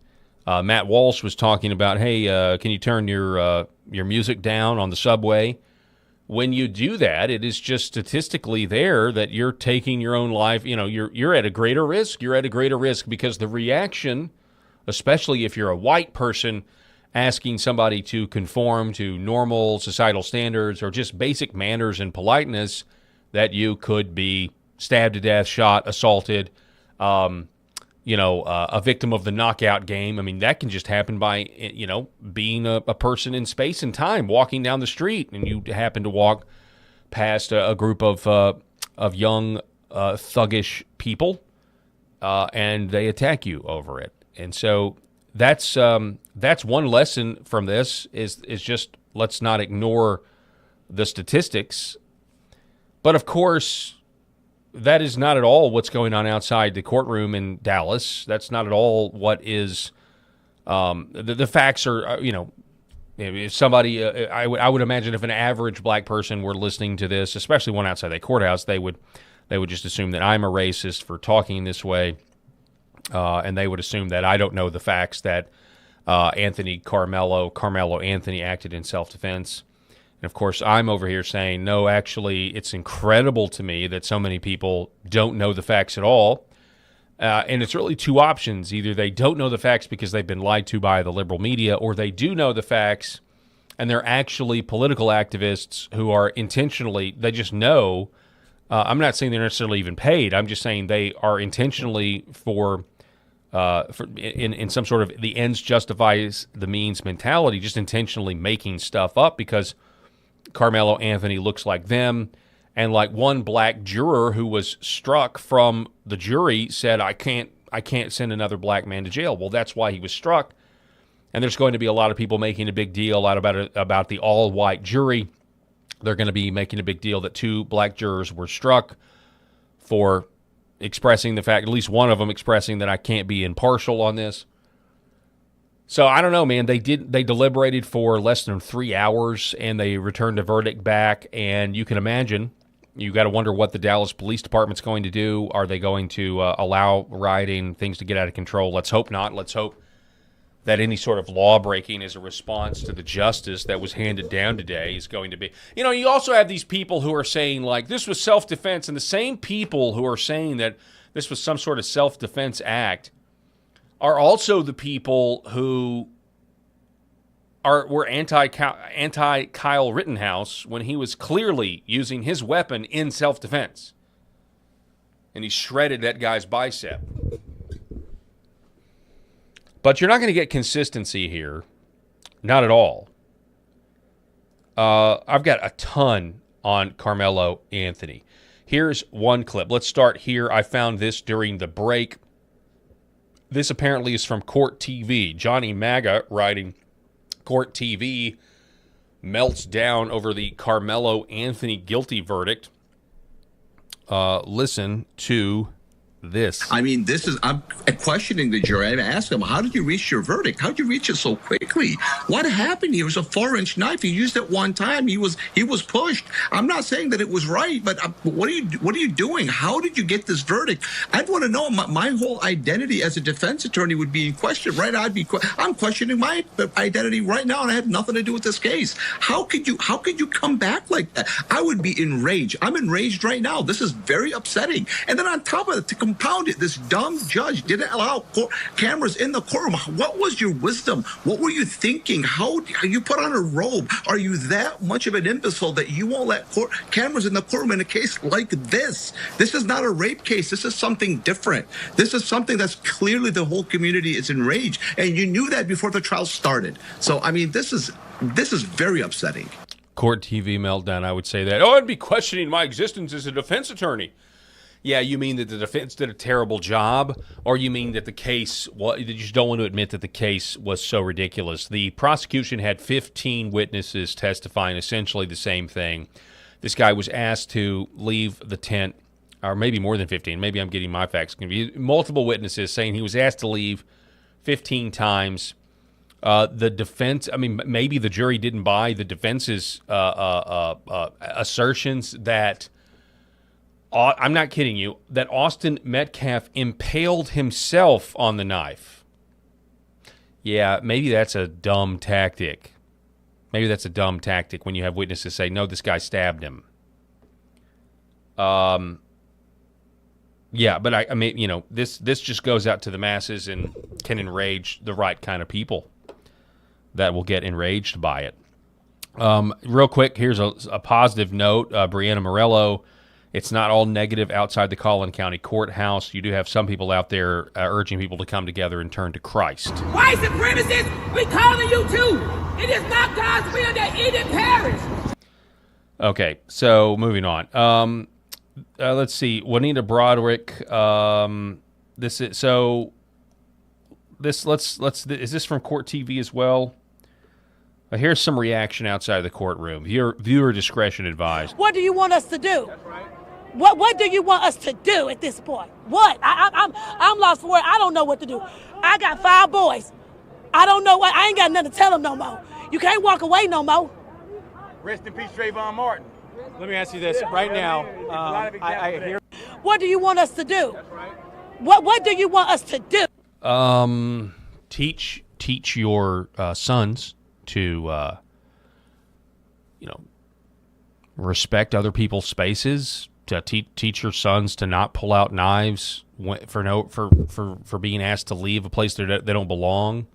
Matt Walsh was talking about, hey, can you turn your music down on the subway? When you do that, it is just statistically there that you're taking your own life. You're at a greater risk. You're at a greater risk because the reaction, especially if you're a white person asking somebody to conform to normal societal standards or just basic manners and politeness, that you could be stabbed to death, shot, assaulted, a victim of the knockout game. I mean, that can just happen by, being a person in space and time, walking down the street, and you happen to walk past a group of young, thuggish people, and they attack you over it. And so that's one lesson from this is just let's not ignore the statistics. But of course, that is not at all what's going on outside the courtroom in Dallas. That's not at all what is. The facts are, if somebody, I would imagine if an average black person were listening to this, especially one outside the courthouse, they would just assume that I'm a racist for talking this way, and they would assume that I don't know the facts that Carmelo Anthony acted in self-defense. And, of course, I'm over here saying, no, actually, it's incredible to me that so many people don't know the facts at all. And it's really two options. Either they don't know the facts because they've been lied to by the liberal media, or they do know the facts and they're actually political activists who are intentionally, they just know. I'm not saying they're necessarily even paid. I'm just saying they are intentionally in some sort of the ends justifies the means mentality, just intentionally making stuff up because Carmelo Anthony looks like them. And like one black juror who was struck from the jury said, I can't send another black man to jail. Well, that's why he was struck. And there's going to be a lot of people making a big deal out about the all-white jury. They're going to be making a big deal that two black jurors were struck for expressing the fact, at least one of them expressing that I can't be impartial on this. So I don't know, man. They deliberated for less than 3 hours, and they returned a verdict back. And you can imagine, you got to wonder what the Dallas Police Department's going to do. Are they going to allow rioting, things to get out of control? Let's hope not. Let's hope that any sort of law breaking as a response to the justice that was handed down today is going to be. You know, you also have these people who are saying, like, this was self-defense, and the same people who are saying that this was some sort of self-defense act are also the people who were anti-Kyle Rittenhouse when he was clearly using his weapon in self-defense. And he shredded that guy's bicep. But you're not going to get consistency here. Not at all. I've got a ton on Carmelo Anthony. Here's one clip. Let's start here. I found this during the break. This apparently is from Court TV. Johnny Maga writing, Court TV melts down over the Carmelo Anthony guilty verdict. Listen to this. I mean, I'm questioning the jury. I'm asking them, how did you reach your verdict? How did you reach it so quickly? What happened here? It was a 4-inch knife. He used it one time. He was pushed. I'm not saying that it was right, but what are you doing? How did you get this verdict? I'd want to know. My whole identity as a defense attorney would be in question, right? I'm questioning my identity right now, and I have nothing to do with this case. How could you come back like that? I would be enraged. I'm enraged right now. This is very upsetting. And then on top of it, to compound it, this dumb judge didn't allow cameras in the courtroom. What was your wisdom? What were you thinking? How you put on a robe? Are you that much of an imbecile that you won't let cameras in the courtroom in a case like this? This is not a rape case. This is something different. This is something that's clearly the whole community is enraged, and you knew that before the trial started. So, I mean, this is very upsetting. Court TV meltdown, I would say that. Oh, I'd be questioning my existence as a defense attorney. Yeah, you mean that the defense did a terrible job, or you mean that the case, you just don't want to admit that the case was so ridiculous. The prosecution had 15 witnesses testifying essentially the same thing. This guy was asked to leave the tent, or maybe more than 15. Maybe I'm getting my facts confused. Multiple witnesses saying he was asked to leave 15 times. The defense, I mean, maybe the jury didn't buy the defense's assertions that, I'm not kidding you, that Austin Metcalf impaled himself on the knife. Yeah, maybe that's a dumb tactic. Maybe that's a dumb tactic when you have witnesses say, no, this guy stabbed him. Yeah, but I mean, you know, this just goes out to the masses and can enrage the right kind of people that will get enraged by it. Real quick, here's a positive note. Brianna Morello, it's not all negative outside the Collin County Courthouse. You do have some people out there urging people to come together and turn to Christ. White supremacists, we calling you too. It is not God's will that it perish. Okay, so moving on. Let's see. Juanita Broderick. Is this from Court TV as well? Here's some reaction outside the courtroom. Viewer discretion advised. What do you want us to do? What do you want us to do at this point? What? I'm lost for it. I don't know what to do. I got 5 boys. I don't know what. I ain't got nothing to tell them no more. You can't walk away no more. Rest in peace, Trayvon Martin. Let me ask you this right now. I hear. What do you want us to do? What do you want us to do? Teach your sons to respect other people's spaces. To teach your sons to not pull out knives for being asked to leave a place that they don't belong.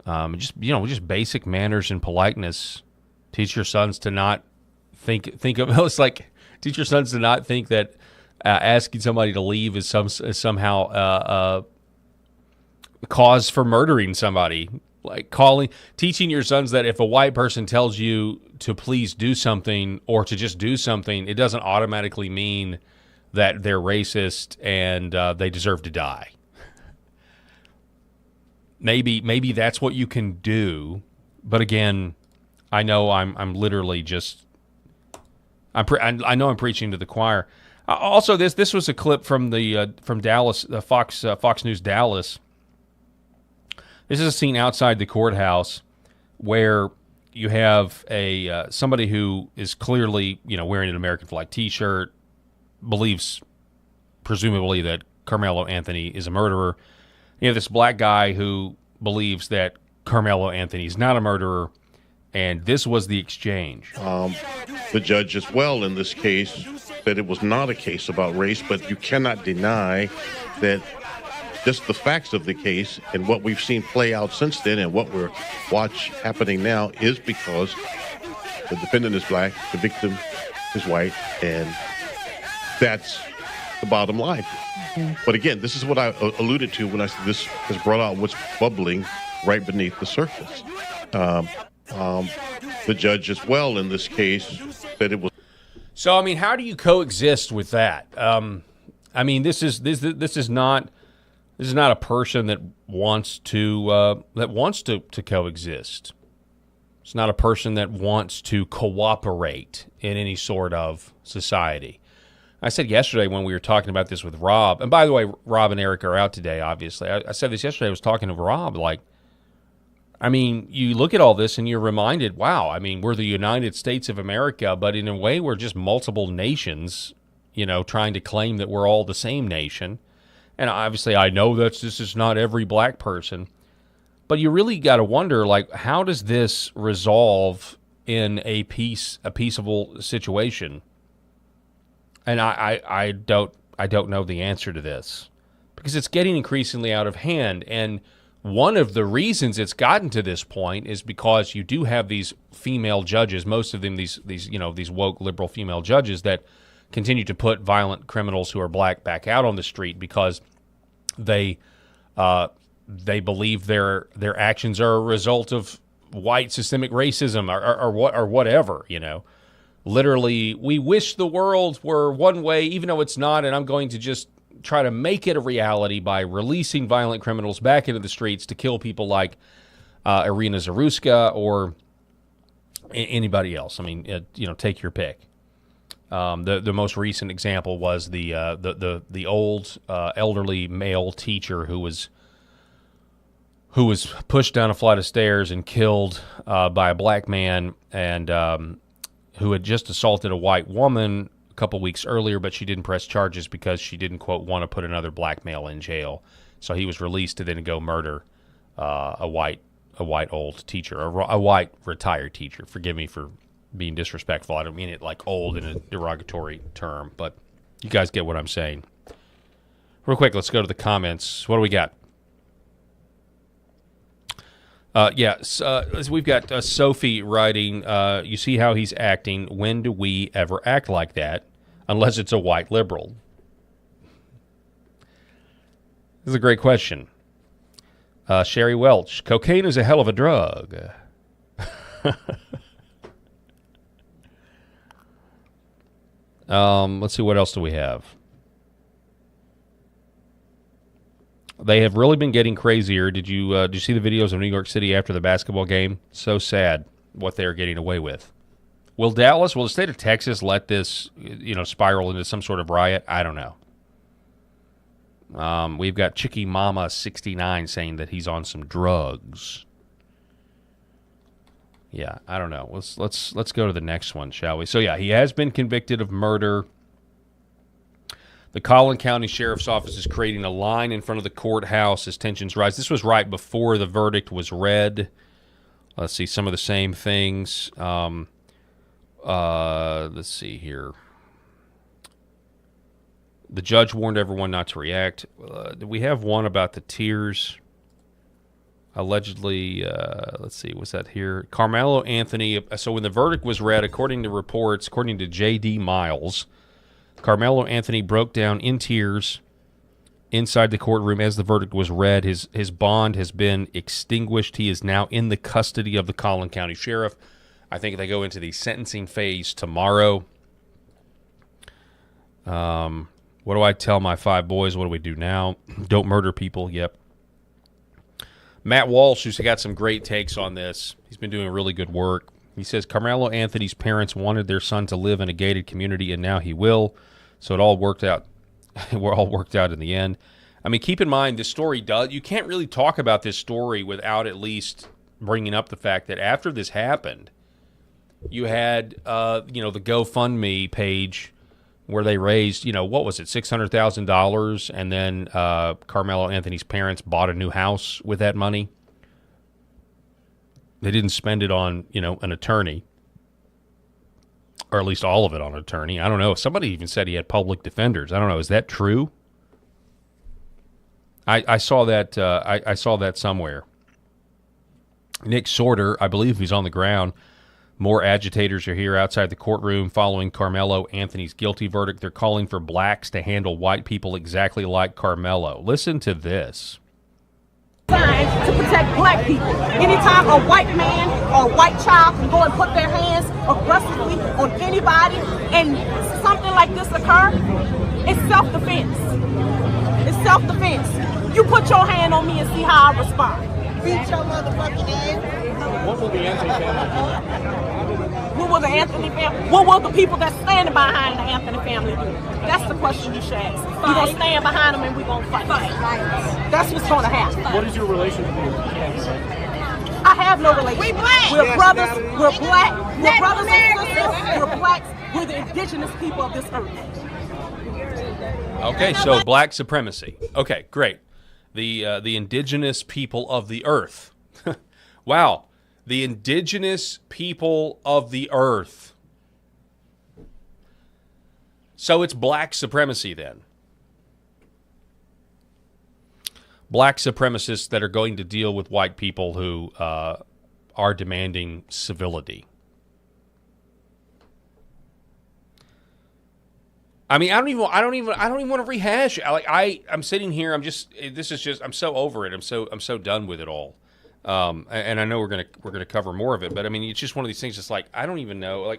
Just basic manners and politeness. Teach your sons to not think of it's like teach your sons to not think that asking somebody to leave is somehow cause for murdering somebody. Like teaching your sons that if a white person tells you to please do something or to just do something, it doesn't automatically mean that they're racist and they deserve to die. Maybe that's what you can do, but again, I know I'm literally just I know I'm preaching to the choir. Also, this was a clip from from Dallas, Fox News Dallas. This is a scene outside the courthouse where you have somebody who is clearly wearing an American flag T-shirt, believes presumably that Carmelo Anthony is a murderer. You have this black guy who believes that Carmelo Anthony is not a murderer, and this was the exchange. The judge as well in this case said it was not a case about race, but you cannot deny that just the facts of the case and what we've seen play out since then and what we're happening now is because the defendant is black, the victim is white, and that's the bottom line. But again, this is what I alluded to when I said this has brought out what's bubbling right beneath the surface. The judge as well in this case said it was. So, I mean, how do you coexist with that? I mean, this is not a person that wants to coexist. It's not a person that wants to cooperate in any sort of society. I said yesterday when we were talking about this with Rob, and by the way, Rob and Eric are out today, obviously. I said this yesterday. I was talking to Rob, I mean, you look at all this and you're reminded, wow, I mean, we're the United States of America, but in a way we're just multiple nations, trying to claim that we're all the same nation. And obviously I know this is not every black person, but you really got to wonder, how does this resolve in a peaceable situation? And I don't know the answer to this because it's getting increasingly out of hand. And one of the reasons it's gotten to this point is because you do have these female judges, most of them these woke liberal female judges that continue to put violent criminals who are black back out on the street because they believe their actions are a result of white systemic racism or whatever, Literally, we wish the world were one way, even though it's not, and I'm going to just try to make it a reality by releasing violent criminals back into the streets to kill people like Irina Zaruska or anybody else. I mean, take your pick. The most recent example was the old elderly male teacher who was pushed down a flight of stairs and killed by a black man, and who had just assaulted a white woman a couple weeks earlier, but she didn't press charges because she didn't, quote, want to put another black male in jail. So he was released to then go murder a white old teacher, a white retired teacher. Forgive me for being disrespectful. I don't mean it like old in a derogatory term, but you guys get what I'm saying. Real quick, let's go to the comments. What do we got? We've got Sophie writing, you see how he's acting. When do we ever act like that? Unless it's a white liberal. This is a great question. Sherry Welch, cocaine is a hell of a drug. Let's see, what else do we have? They have really been getting crazier. Did you see the videos of New York City after the basketball game? So sad what they're getting away with. Will the state of Texas let this, spiral into some sort of riot? I don't know. We've got Chicky Mama 69 saying that he's on some drugs. Yeah, I don't know. Let's go to the next one, shall we? So yeah, he has been convicted of murder. The Collin County Sheriff's Office is creating a line in front of the courthouse as tensions rise. This was right before the verdict was read. Let's see some of the same things. Let's see here. The judge warned everyone not to react. We have one about the tears. Allegedly, let's see, was that here? Carmelo Anthony. So when the verdict was read, according to reports, according to J.D. Miles, Carmelo Anthony broke down in tears inside the courtroom as the verdict was read. His bond has been extinguished. He is now in the custody of the Collin County Sheriff. I think they go into the sentencing phase tomorrow. What do I tell my 5 boys? What do we do now? Don't murder people. Yep. Matt Walsh, who's got some great takes on this. He's been doing really good work. He says, Carmelo Anthony's parents wanted their son to live in a gated community, and now he will. So it all worked out. We're all worked out in the end. I mean, keep in mind, this story does. You can't really talk about this story without at least bringing up the fact that after this happened, you had, the GoFundMe page where they raised, what was it, $600,000, and then Carmelo Anthony's parents bought a new house with that money. They didn't spend it on, an attorney, or at least all of it on an attorney. I don't know. Somebody even said he had public defenders. I don't know. Is that true? I saw that. I saw that somewhere. Nick Sorter, I believe he's on the ground. More agitators are here outside the courtroom following Carmelo Anthony's guilty verdict. They're calling for blacks to handle white people exactly like Carmelo. Listen to this. To protect black people. Anytime a white man or a white child can go and put their hands aggressively on anybody and something like this occur, it's self-defense. It's self-defense. You put your hand on me and see how I respond. Beat your motherfucking ass. What will the Anthony family do? What will the Anthony family? What will the people that's standing behind the Anthony family do? That's the question you should ask. We're going to stand behind them and we're going to fight. That's what's going to happen. What is your relationship with Kansas? I have no relationship. We black. We're brothers. We're black. We're brothers and sisters. We're blacks. We're the indigenous people of this earth. Okay, so black supremacy. Okay, great. The indigenous people of the earth. Wow, the indigenous people of the earth. So it's black supremacy then. Black supremacists that are going to deal with white people who are demanding civility. I mean, I don't even want to rehash. I'm sitting here. I'm so over it. I'm so done with it all. And I know we're gonna cover more of it, but I mean, it's just one of these things. It's like I don't even know.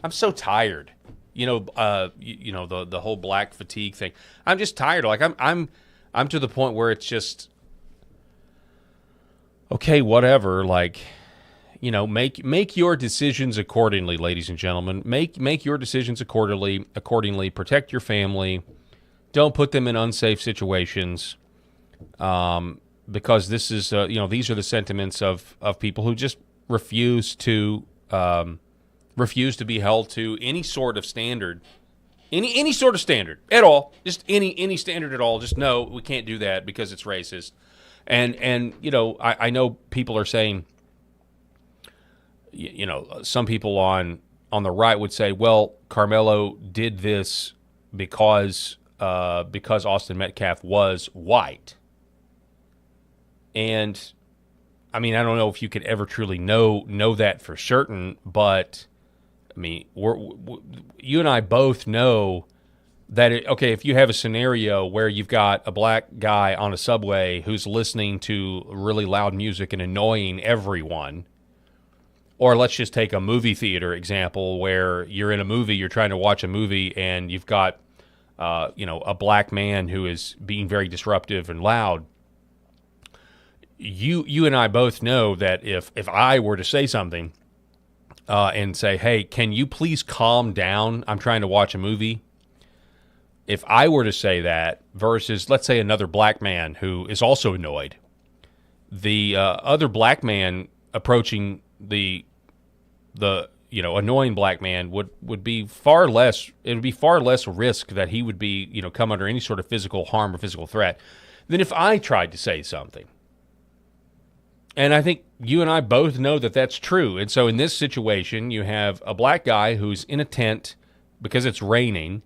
I'm so tired. The whole black fatigue thing. I'm just tired. I'm to the point where it's just okay, whatever. Make your decisions accordingly, ladies and gentlemen. Make your decisions accordingly. Protect your family. Don't put them in unsafe situations. Because this is, these are the sentiments of people who just refuse to be held to any sort of standard, any sort of standard at all. Just any standard at all. Just no, we can't do that because it's racist. And I know people are saying. Some people on the right would say, well, Carmelo did this because Austin Metcalf was white. And, I mean, I don't know if you could ever truly know that for certain, but, I mean, you and I both know that, if you have a scenario where you've got a black guy on a subway who's listening to really loud music and annoying everyone. Or let's just take a movie theater example where you're in a movie, you're trying to watch a movie, and you've got, a black man who is being very disruptive and loud. You and I both know that if I were to say something and say, hey, can you please calm down? I'm trying to watch a movie. If I were to say that versus, let's say, another black man who is also annoyed, the other black man approaching the annoying black man would be far less. It would be far less risk that he would be come under any sort of physical harm or physical threat than if I tried to say something. And I think you and I both know that that's true. And so in this situation, you have a black guy who's in a tent because it's raining,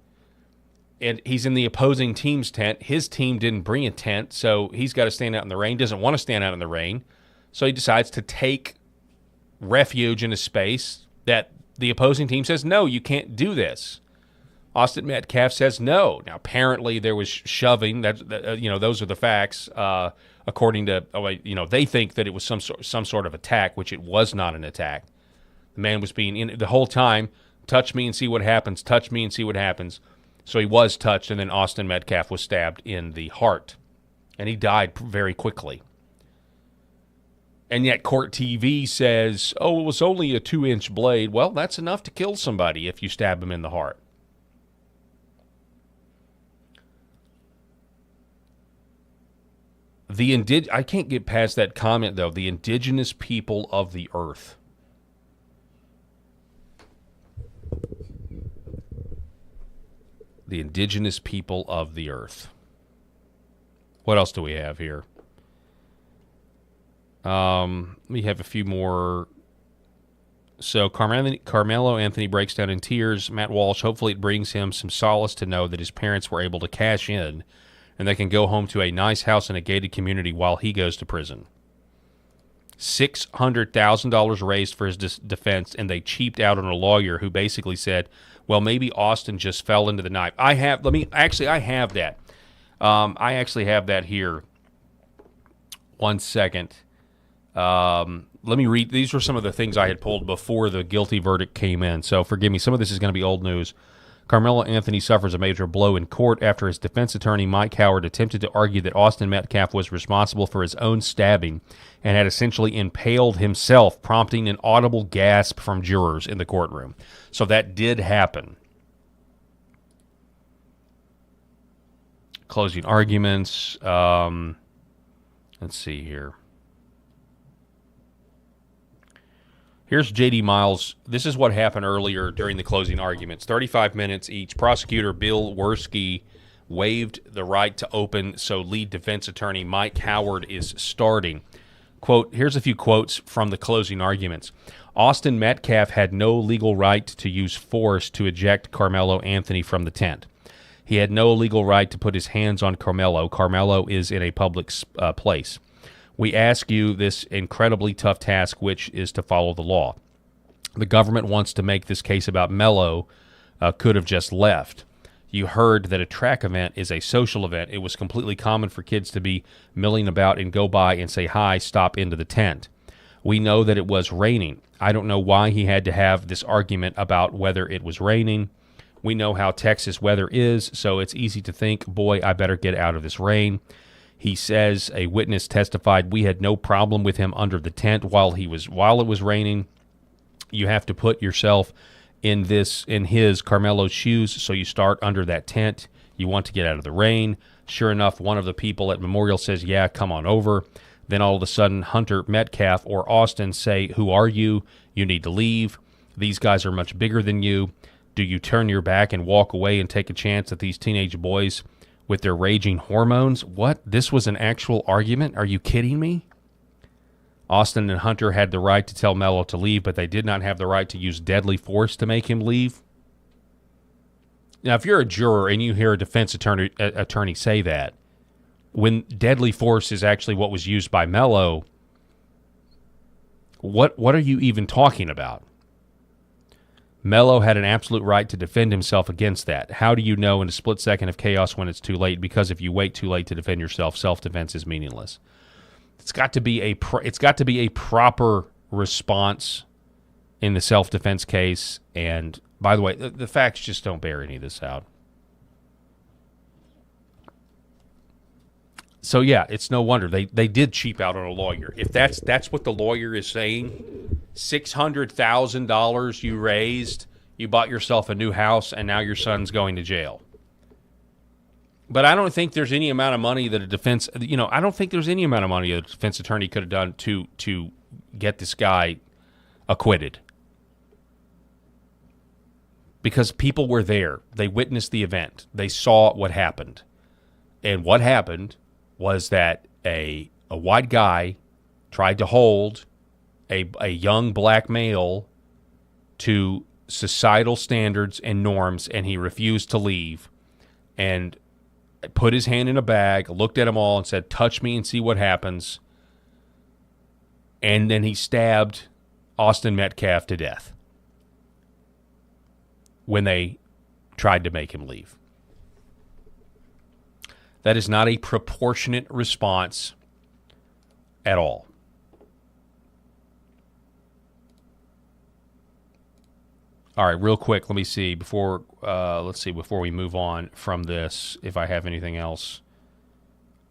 and he's in the opposing team's tent. His team didn't bring a tent, so he's got to stand out in the rain. Doesn't want to stand out in the rain, so he decides to take refuge in a space that the opposing team says, no, you can't do this. Austin Metcalf says no. Now, apparently there was shoving. Those are the facts. According to, they think that it was some sort of attack, which it was not an attack. The man was being in the whole time, touch me and see what happens, touch me and see what happens. So he was touched, and then Austin Metcalf was stabbed in the heart, and he died very quickly. And yet Court TV says, oh, it was only a 2-inch blade. Well, that's enough to kill somebody if you stab him in the heart. I can't get past that comment, though. The indigenous people of the earth. The indigenous people of the earth. What else do we have here? We have a few more. So Carmelo Anthony breaks down in tears. Matt Walsh, hopefully it brings him some solace to know that his parents were able to cash in and they can go home to a nice house in a gated community while he goes to prison. $600,000 raised for his defense, and they cheaped out on a lawyer who basically said, well, maybe Austin just fell into the knife. I have that. I actually have that here. 1 second. Let me read. These were some of the things I had pulled before the guilty verdict came in, so forgive me. Some of this is going to be old news. Carmelo Anthony suffers a major blow in court after his defense attorney, Mike Howard, attempted to argue that Austin Metcalf was responsible for his own stabbing and had essentially impaled himself, prompting an audible gasp from jurors in the courtroom. So that did happen. Closing arguments. Let's see here. Here's J.D. Miles. This is what happened earlier during the closing arguments. 35 minutes each. Prosecutor Bill Werski waived the right to open, so lead defense attorney Mike Howard is starting. Quote, here's a few quotes from the closing arguments. Austin Metcalf had no legal right to use force to eject Carmelo Anthony from the tent. He had no legal right to put his hands on Carmelo. Carmelo is in a public place. We ask you this incredibly tough task, which is to follow the law. The government wants to make this case about Melo could have just left. You heard that a track event is a social event. It was completely common for kids to be milling about and go by and say, hi, stop into the tent. We know that it was raining. I don't know why he had to have this argument about whether it was raining. We know how Texas weather is, so it's easy to think, boy, I better get out of this rain. He says a witness testified we had no problem with him under the tent while it was raining. You have to put yourself in his Carmelo's shoes, so you start under that tent. You want to get out of the rain. Sure enough, one of the people at Memorial says, yeah, come on over. Then all of a sudden, Hunter Metcalf or Austin say, who are you? You need to leave. These guys are much bigger than you. Do you turn your back and walk away and take a chance that these teenage boys with their raging hormones? What? This was an actual argument? Are you kidding me? Austin and Hunter had the right to tell Melo to leave, but they did not have the right to use deadly force to make him leave. Now, if you're a juror and you hear a defense attorney say that, when deadly force is actually what was used by Melo, what are you even talking about? Melo had an absolute right to defend himself against that. How do you know in a split second of chaos when it's too late? Because if you wait too late to defend yourself, self-defense is meaningless. It's got to be a proper response in the self-defense case. And by the way, the facts just don't bear any of this out. So yeah, it's no wonder they did cheap out on a lawyer. If that's what the lawyer is saying, $600,000 you raised, you bought yourself a new house, and now your son's going to jail. But I don't think there's any amount of money that a defense attorney could have done to get this guy acquitted. Because people were there. They witnessed the event. They saw what happened. And what happened was that a white guy tried to hold a young black male to societal standards and norms, and he refused to leave and put his hand in a bag, looked at them all and said, touch me and see what happens. And then he stabbed Austin Metcalf to death when they tried to make him leave. That is not a proportionate response at all. All right, real quick, let me see before we move on from this, if I have anything else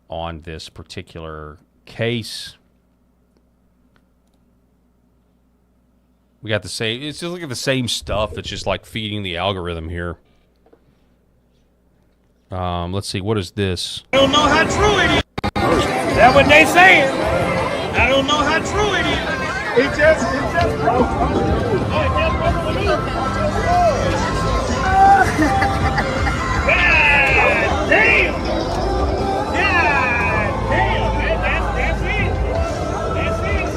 on this particular case. We got the same. It's just like the same stuff that's just like feeding the algorithm here. Let's see. What is this? I don't know how true it is. That's what they saying. I don't know how true it is. It just broke. God damn. God damn. That's it. That's it.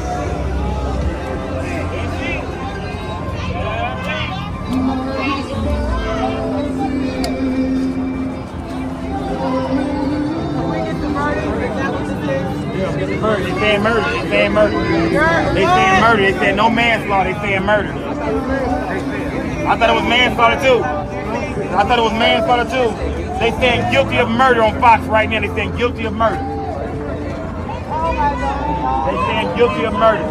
Murder. They saying murder. They saying murder. They saying murder. They said no manslaughter. They saying murder. I thought it was manslaughter too. They saying guilty of murder on Fox right now. They saying guilty of murder. They saying guilty of murder.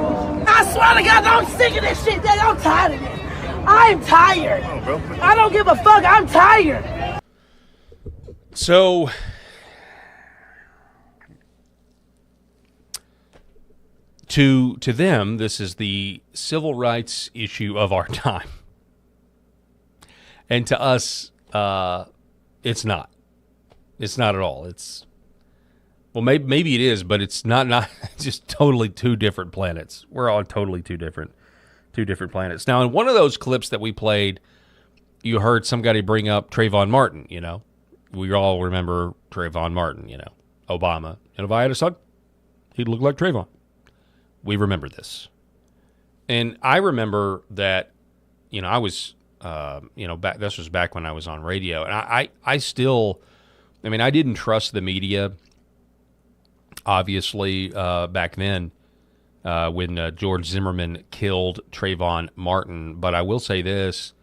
I swear to God, I'm sick of this shit. I'm tired of it. I'm tired. I don't give a fuck. I'm tired. So, to them, this is the civil rights issue of our time. And to us, it's not. It's not at all. It's, well, maybe it is, but it's not it's just totally two different planets. We're on totally two different planets. Now, in one of those clips that we played, you heard somebody bring up Trayvon Martin, you know. We all remember Trayvon Martin, you know, Obama. And if I had a son, he'd look like Trayvon. We remember this. And I remember that, you know, I was, this was back when I was on radio. And I still, I mean, I didn't trust the media, obviously, back then when George Zimmerman killed Trayvon Martin. But I will say this.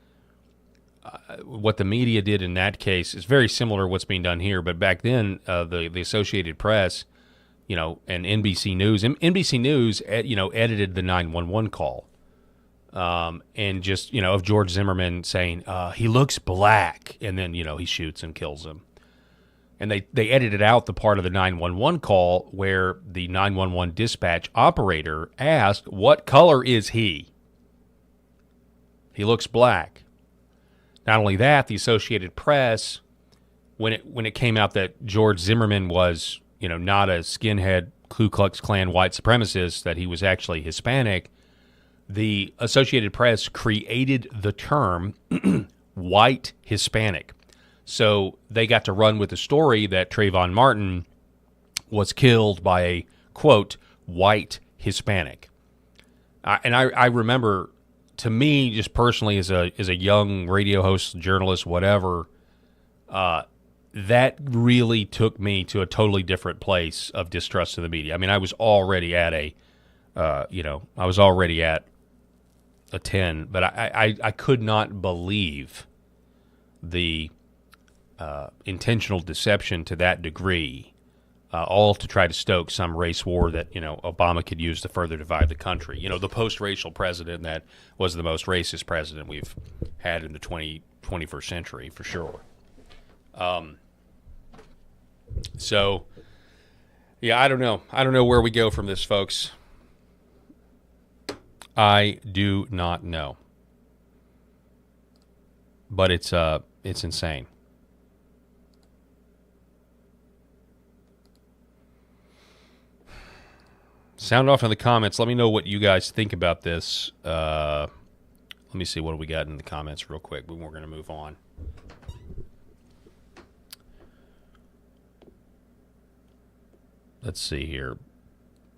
What the media did in that case is very similar to what's being done here. But back then, the Associated Press, you know, and NBC News, edited the 911 call, and just, you know, of George Zimmerman saying he looks black, and then, you know, he shoots and kills him, and they edited out the part of the 911 call where the 911 dispatch operator asked, "What color is he?" He looks black. Not only that, the Associated Press, when it came out that George Zimmerman was, you know, not a skinhead Ku Klux Klan white supremacist, that he was actually Hispanic, the Associated Press created the term white Hispanic. So they got to run with the story that Trayvon Martin was killed by a, quote, white Hispanic. And I remember, to me, just personally, as a young radio host, journalist, whatever, that really took me to a totally different place of distrust of the media. I mean, I was already at a 10, but I could not believe the intentional deception to that degree, all to try to stoke some race war that, you know, Obama could use to further divide the country. You know, the post-racial president that was the most racist president we've had in the 21st century, for sure. So, yeah, I don't know. I don't know where we go from this, folks. I do not know. But it's insane. Sound off in the comments. Let me know what you guys think about this. Let me see what we got in the comments real quick, but we're going to move on. Let's see here.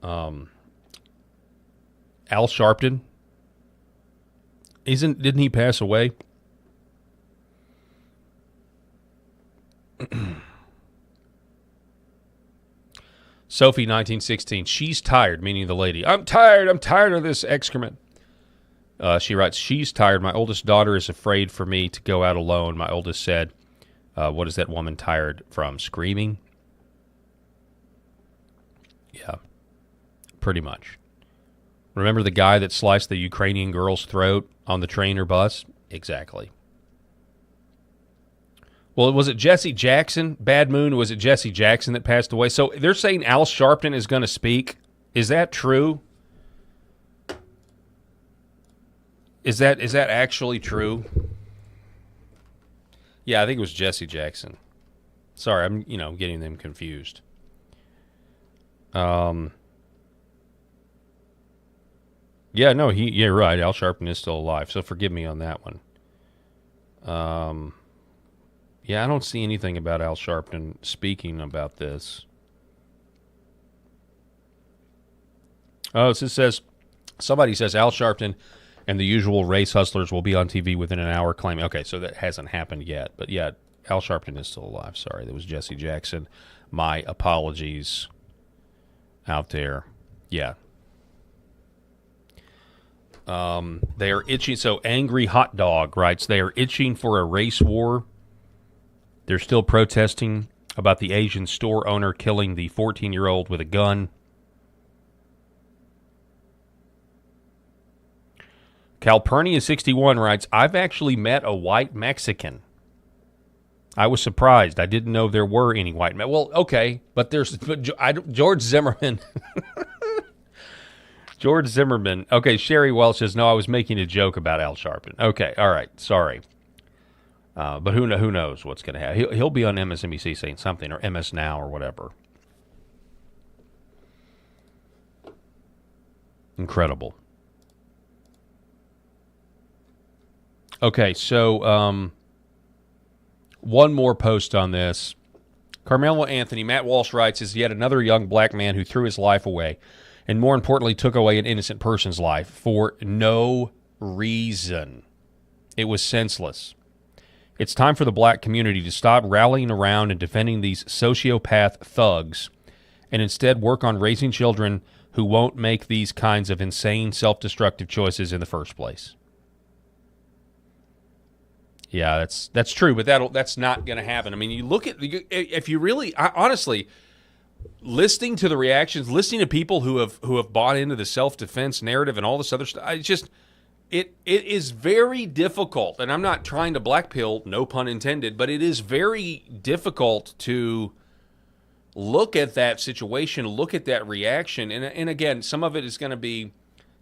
Al Sharpton. Didn't he pass away? Sophie, 1916. She's tired, meaning the lady. I'm tired of this excrement. She writes, she's tired. My oldest daughter is afraid for me to go out alone. My oldest said, what is that woman tired from? Screaming? Yeah, pretty much. Remember the guy that sliced the Ukrainian girl's throat on the train or bus? Exactly. Well, was it Jesse Jackson? Bad Moon, was it Jesse Jackson that passed away? So they're saying Al Sharpton is going to speak. Is that true? Is that actually true? Yeah, I think it was Jesse Jackson. Sorry, I'm getting them confused. Yeah, no, you're right. Al Sharpton is still alive, so forgive me on that one. Yeah, I don't see anything about Al Sharpton speaking about this. Oh, so it says, somebody says Al Sharpton and the usual race hustlers will be on TV within an hour claiming. Okay, so that hasn't happened yet. But yeah, Al Sharpton is still alive. Sorry, that was Jesse Jackson. My apologies out there. Yeah. They are itching. So Angry Hot Dog writes, they are itching for a race war. They're still protesting about the Asian store owner killing the 14-year-old with a gun. Calpurnia61 writes, I've actually met a white Mexican. I was surprised. I didn't know there were any white men. Well, okay, but George Zimmerman. George Zimmerman. Okay, Sherry Welch says, no, I was making a joke about Al Sharpton. Okay, all right, sorry. But who knows what's going to happen. He'll be on MSNBC saying something, or MS Now, or whatever. Incredible. Okay, so one more post on this. Carmelo Anthony, Matt Walsh writes, is yet another young black man who threw his life away, and more importantly, took away an innocent person's life for no reason. It was senseless. It's time for the black community to stop rallying around and defending these sociopath thugs and instead work on raising children who won't make these kinds of insane, self-destructive choices in the first place. Yeah, that's true, but that's not going to happen. I mean, you look at, if you really, honestly, listening to the reactions, listening to people who have bought into the self-defense narrative and all this other stuff, it is very difficult, and I'm not trying to blackpill, no pun intended, but it is very difficult to look at that situation, look at that reaction, and again, some of it is going to be,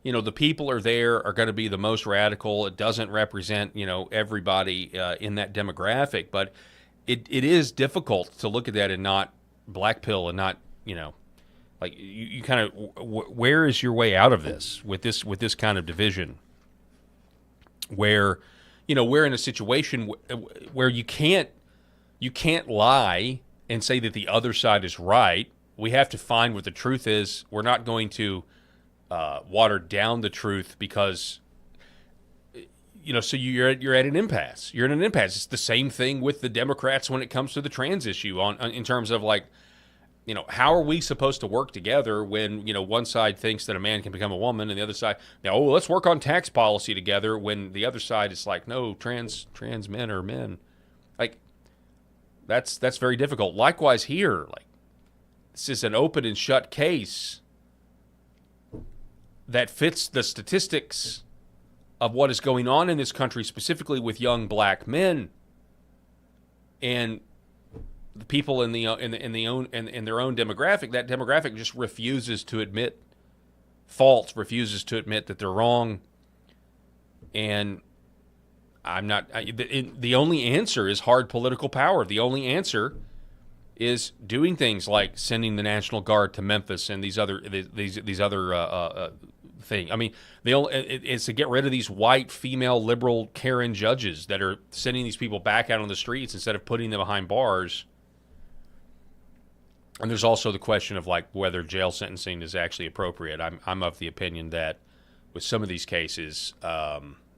the people are going to be the most radical. It doesn't represent, everybody in that demographic, but it is difficult to look at that and not blackpill and not, like you kind of, where is your way out of this with this kind of division? Where, we're in a situation where you can't lie and say that the other side is right. We have to find what the truth is. We're not going to water down the truth because, so you're at an impasse. You're in an impasse. It's the same thing with the Democrats when it comes to the trans issue in terms of like, how are we supposed to work together when, one side thinks that a man can become a woman and the other side, let's work on tax policy together when the other side is like, no, trans men are men. Like, that's very difficult. Likewise here, like, this is an open and shut case that fits the statistics of what is going on in this country, specifically with young black men. And the people in their own demographic, that demographic just refuses to admit faults, refuses to admit that they're wrong. And the only answer is hard political power. The only answer is doing things like sending the National Guard to Memphis and these other things. I mean, it's to get rid of these white female liberal Karen judges that are sending these people back out on the streets instead of putting them behind bars. And there's also the question of like whether jail sentencing is actually appropriate. I'm of the opinion that with some of these cases,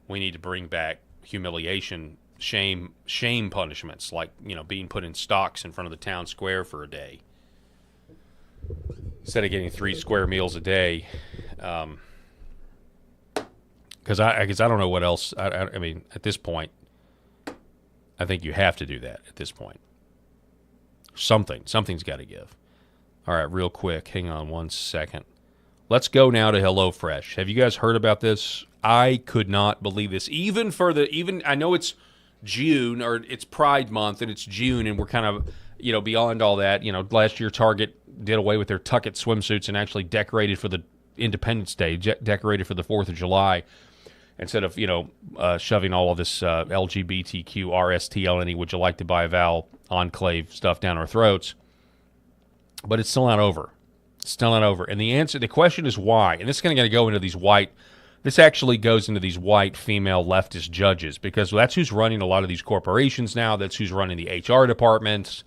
we need to bring back humiliation, shame punishments, like being put in stocks in front of the town square for a day instead of getting 3 square meals a day. Because I don't know what else. I mean, at this point, I think you have to do that. At this point. Something's got to give. All right, real quick. Hang on one second. Let's go now to HelloFresh. Have you guys heard about this? I could not believe this. Even I know it's June or it's Pride Month and it's June and we're kind of, beyond all that. Last year Target did away with their Tuck It swimsuits and actually decorated for the Independence Day, decorated for the 4th of July. Instead of, shoving all of this LGBTQ, RSTLNE, would you like to buy a Val Enclave stuff down our throats. But it's still not over. Still not over. And the question is why. And this is going to go into this actually goes into these white female leftist judges, because that's who's running a lot of these corporations now. That's who's running the HR departments.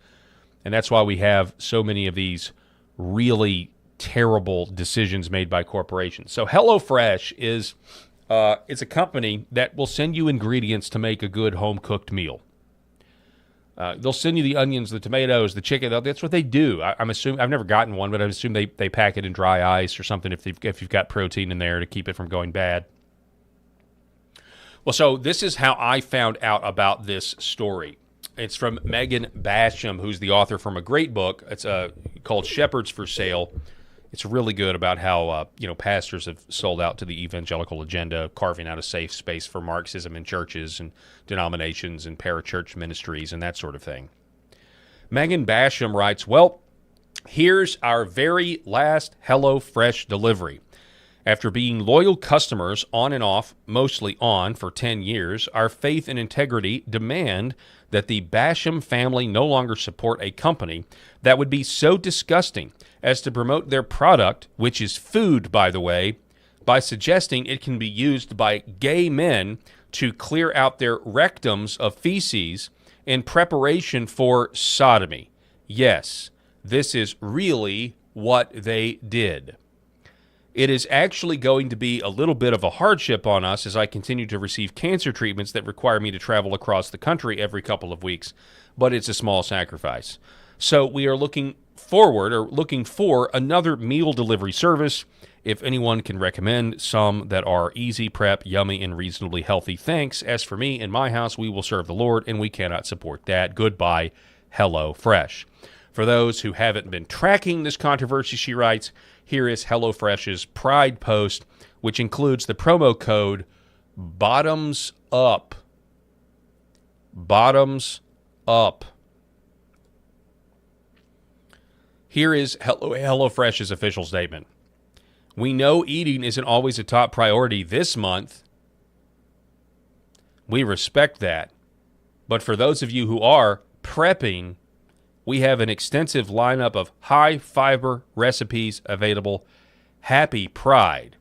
And that's why we have so many of these really terrible decisions made by corporations. So HelloFresh is it's a company that will send you ingredients to make a good home-cooked meal. They'll send you the onions, the tomatoes, the chicken. That's what they do. I'm assuming, I've never gotten one, but I assume they pack it in dry ice or something if you've got protein in there to keep it from going bad. Well, so this is how I found out about this story. It's from Megan Basham, who's the author from a great book. It's called Shepherds for Sale. It's really good about how pastors have sold out to the evangelical agenda, carving out a safe space for Marxism in churches and denominations and parachurch ministries and that sort of thing. Megan Basham writes, well, here's our very last HelloFresh delivery. After being loyal customers on and off, mostly on, for 10 years, our faith and integrity demand that the Basham family no longer support a company that would be so disgusting as to promote their product, which is food, by the way, by suggesting it can be used by gay men to clear out their rectums of feces in preparation for sodomy. Yes, this is really what they did. It is actually going to be a little bit of a hardship on us as I continue to receive cancer treatments that require me to travel across the country every couple of weeks, but it's a small sacrifice. So we are looking for another meal delivery service. If anyone can recommend some that are easy prep, yummy, and reasonably healthy, thanks. As for me and my house, we will serve the Lord, and we cannot support that. Goodbye, HelloFresh. For those who haven't been tracking this controversy, she writes, here is HelloFresh's Pride post, which includes the promo code Bottoms Up. Bottoms Up. Here is HelloFresh's official statement. We know eating isn't always a top priority this month. We respect that. But for those of you who are prepping, we have an extensive lineup of high-fiber recipes available. Happy Pride.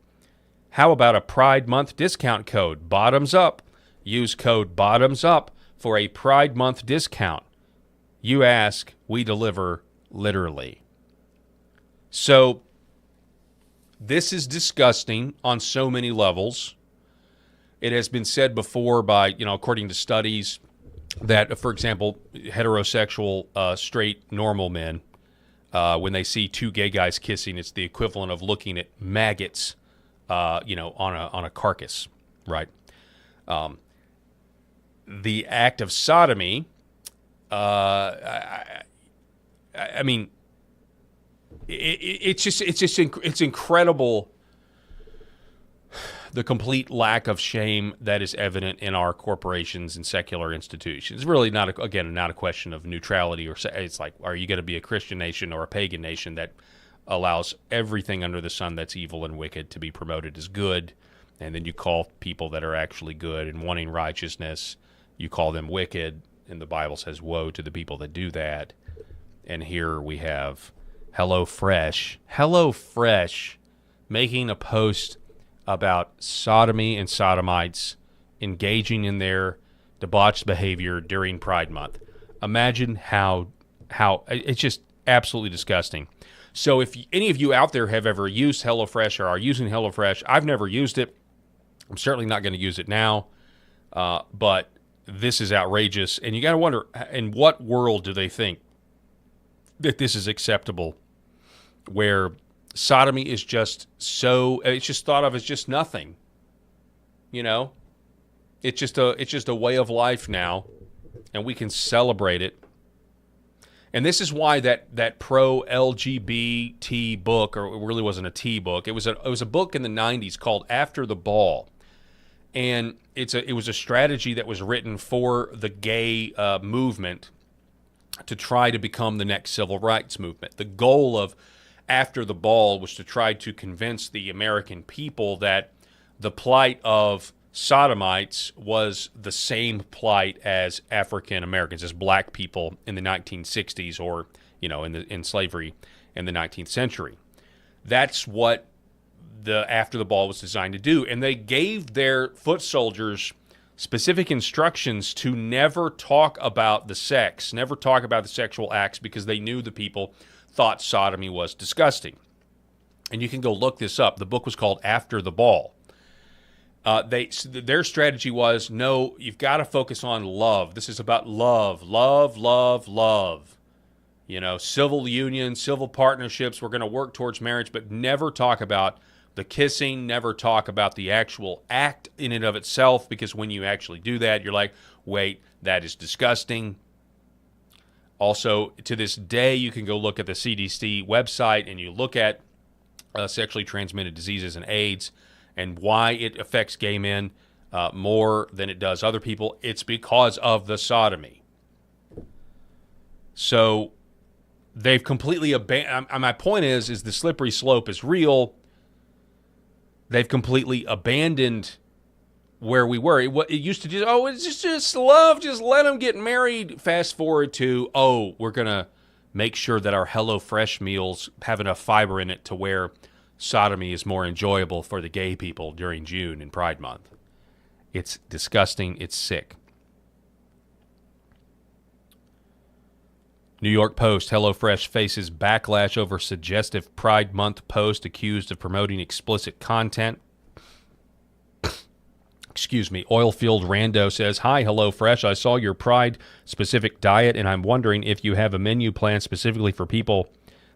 How about a Pride Month discount code? Bottoms Up. Use code Bottoms Up for a Pride Month discount. You ask, we deliver literally. So, this is disgusting on so many levels. It has been said before by, according to studies, that, for example, heterosexual, straight, normal men, when they see two gay guys kissing, it's the equivalent of looking at maggots, on a carcass, right? The act of sodomy, I mean, it's incredible, the complete lack of shame that is evident in our corporations and secular institutions. It's really not a question of neutrality, or it's like, are you going to be a Christian nation or a pagan nation that allows everything under the sun that's evil and wicked to be promoted as good, and then you call people that are actually good and wanting righteousness, you call them wicked, and the Bible says woe to the people that do that. And here we have HelloFresh making a post about sodomy and sodomites engaging in their debauched behavior during Pride Month. Imagine how it's just absolutely disgusting. So if any of you out there have ever used HelloFresh or are using HelloFresh, I've never used it. I'm certainly not going to use it now, but this is outrageous. And you got to wonder, in what world do they think that this is acceptable, where sodomy is just it's just thought of as just nothing. It's just a way of life now, and we can celebrate it. And this is why that pro-LGBT book, or it really wasn't a T book, it was a book in the 90s called After the Ball. And it was a strategy that was written for the gay movement to try to become the next civil rights movement. The goal of After the Ball was to try to convince the American people that the plight of sodomites was the same plight as African Americans, as black people in the 1960s, or in slavery in the 19th century. That's what the After the Ball was designed to do. And they gave their foot soldiers specific instructions to never talk about the sex, never talk about the sexual acts, because they knew the people thought sodomy was disgusting. And you can go look this up. The book was called After the Ball. Their strategy was, no, you've got to focus on love. This is about love, love, love, love. You know, civil unions, civil partnerships. We're going to work towards marriage, but never talk about the kissing, never talk about the actual act in and of itself, because when you actually do that, you're like, wait, that is disgusting. Also, to this day, you can go look at the CDC website and you look at sexually transmitted diseases and AIDS and why it affects gay men more than it does other people. It's because of the sodomy. So they've completely abandoned. My point is the slippery slope is real. They've completely abandoned where we were. It used to just, it's just love, just let them get married. Fast forward to, we're going to make sure that our HelloFresh meals have enough fiber in it to where sodomy is more enjoyable for the gay people during June and Pride Month. It's disgusting. It's sick. New York Post, HelloFresh faces backlash over suggestive Pride Month post accused of promoting explicit content. Excuse me. Oilfield Rando says, hi, HelloFresh. I saw your Pride-specific diet, and I'm wondering if you have a menu plan specifically for people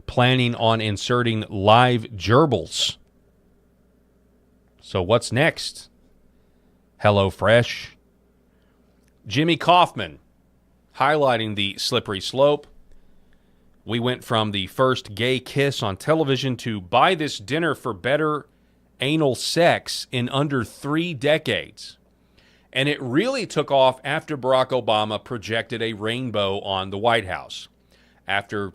planning on inserting live gerbils. So what's next? HelloFresh. Jimmy Kaufman, highlighting the slippery slope. We went from the first gay kiss on television to buy this dinner for better anal sex in under 3 decades. And it really took off after Barack Obama projected a rainbow on the White House. After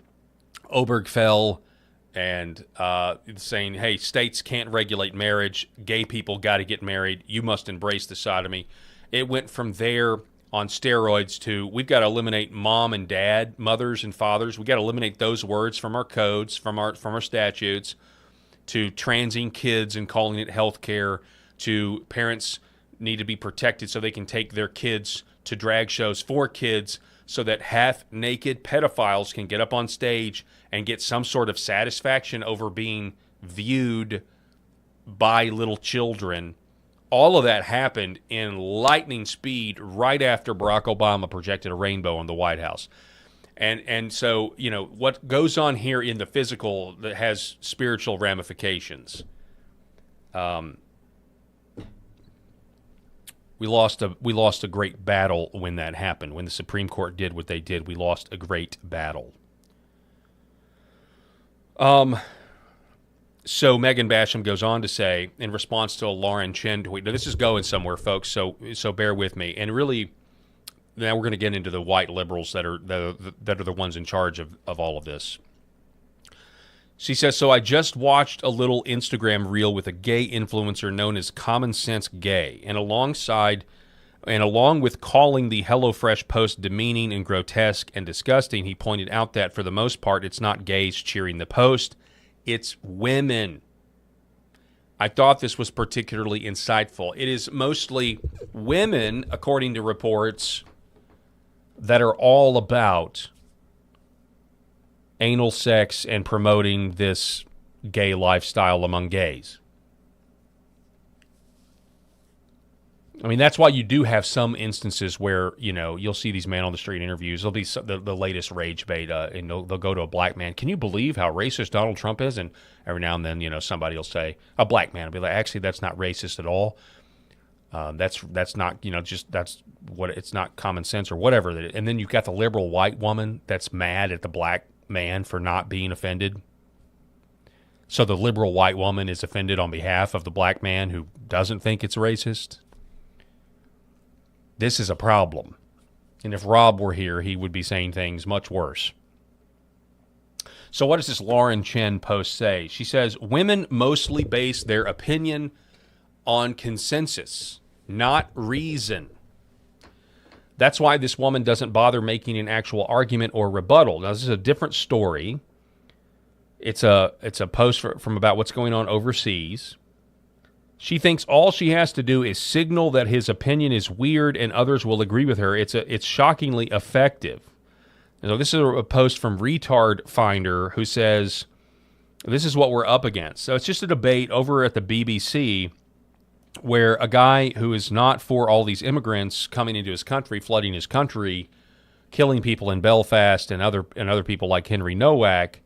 Obergefell and saying, hey, states can't regulate marriage, gay people got to get married, you must embrace the sodomy. It went from there on steroids to, we've got to eliminate mom and dad, mothers and fathers. We've got to eliminate those words from our codes, from our statutes, to transing kids and calling it health care, to parents need to be protected so they can take their kids to drag shows for kids so that half-naked pedophiles can get up on stage and get some sort of satisfaction over being viewed by little children. All of that happened in lightning speed right after Barack Obama projected a rainbow on the White House. And so, you know, what goes on here in the physical that has spiritual ramifications. We lost a great battle when that happened. When the Supreme Court did what they did, we lost a great battle. So Megan Basham goes on to say, in response to a Lauren Chen tweet, now this is going somewhere, folks, so bear with me. And really, now we're going to get into the white liberals that are the ones in charge of all of this. She says, so I just watched a little Instagram reel with a gay influencer known as Common Sense Gay, and along with calling the HelloFresh post demeaning and grotesque and disgusting, he pointed out that for the most part, it's not gays cheering the post, it's women. I thought this was particularly insightful. It is mostly women, according to reports, that are all about anal sex and promoting this gay lifestyle among gays. I mean, that's why you do have some instances where, you know, you'll see these man on the street interviews. There'll be the latest rage bait, and they'll go to a black man. Can you believe how racist Donald Trump is? And every now and then, you know, somebody will say, a black man will be like, actually, that's not racist at all. That's not, you know, just that's what, it's not common sense or whatever. And then you've got the liberal white woman that's mad at the black man for not being offended. So the liberal white woman is offended on behalf of the black man who doesn't think it's racist. This is a problem. And if Rob were here, he would be saying things much worse. So what does this Lauren Chen post say? She says, women mostly base their opinion on consensus, not reason. That's why this woman doesn't bother making an actual argument or rebuttal. Now, this is a different story It's a post from about what's going on overseas. She thinks all she has to do is signal that his opinion is weird and others will agree with her. It's shockingly effective. So this is a post from Retard Finder who says, this is what we're up against. So it's just a debate over at the BBC where a guy who is not for all these immigrants coming into his country, flooding his country, killing people in Belfast and other people like Henry Nowak,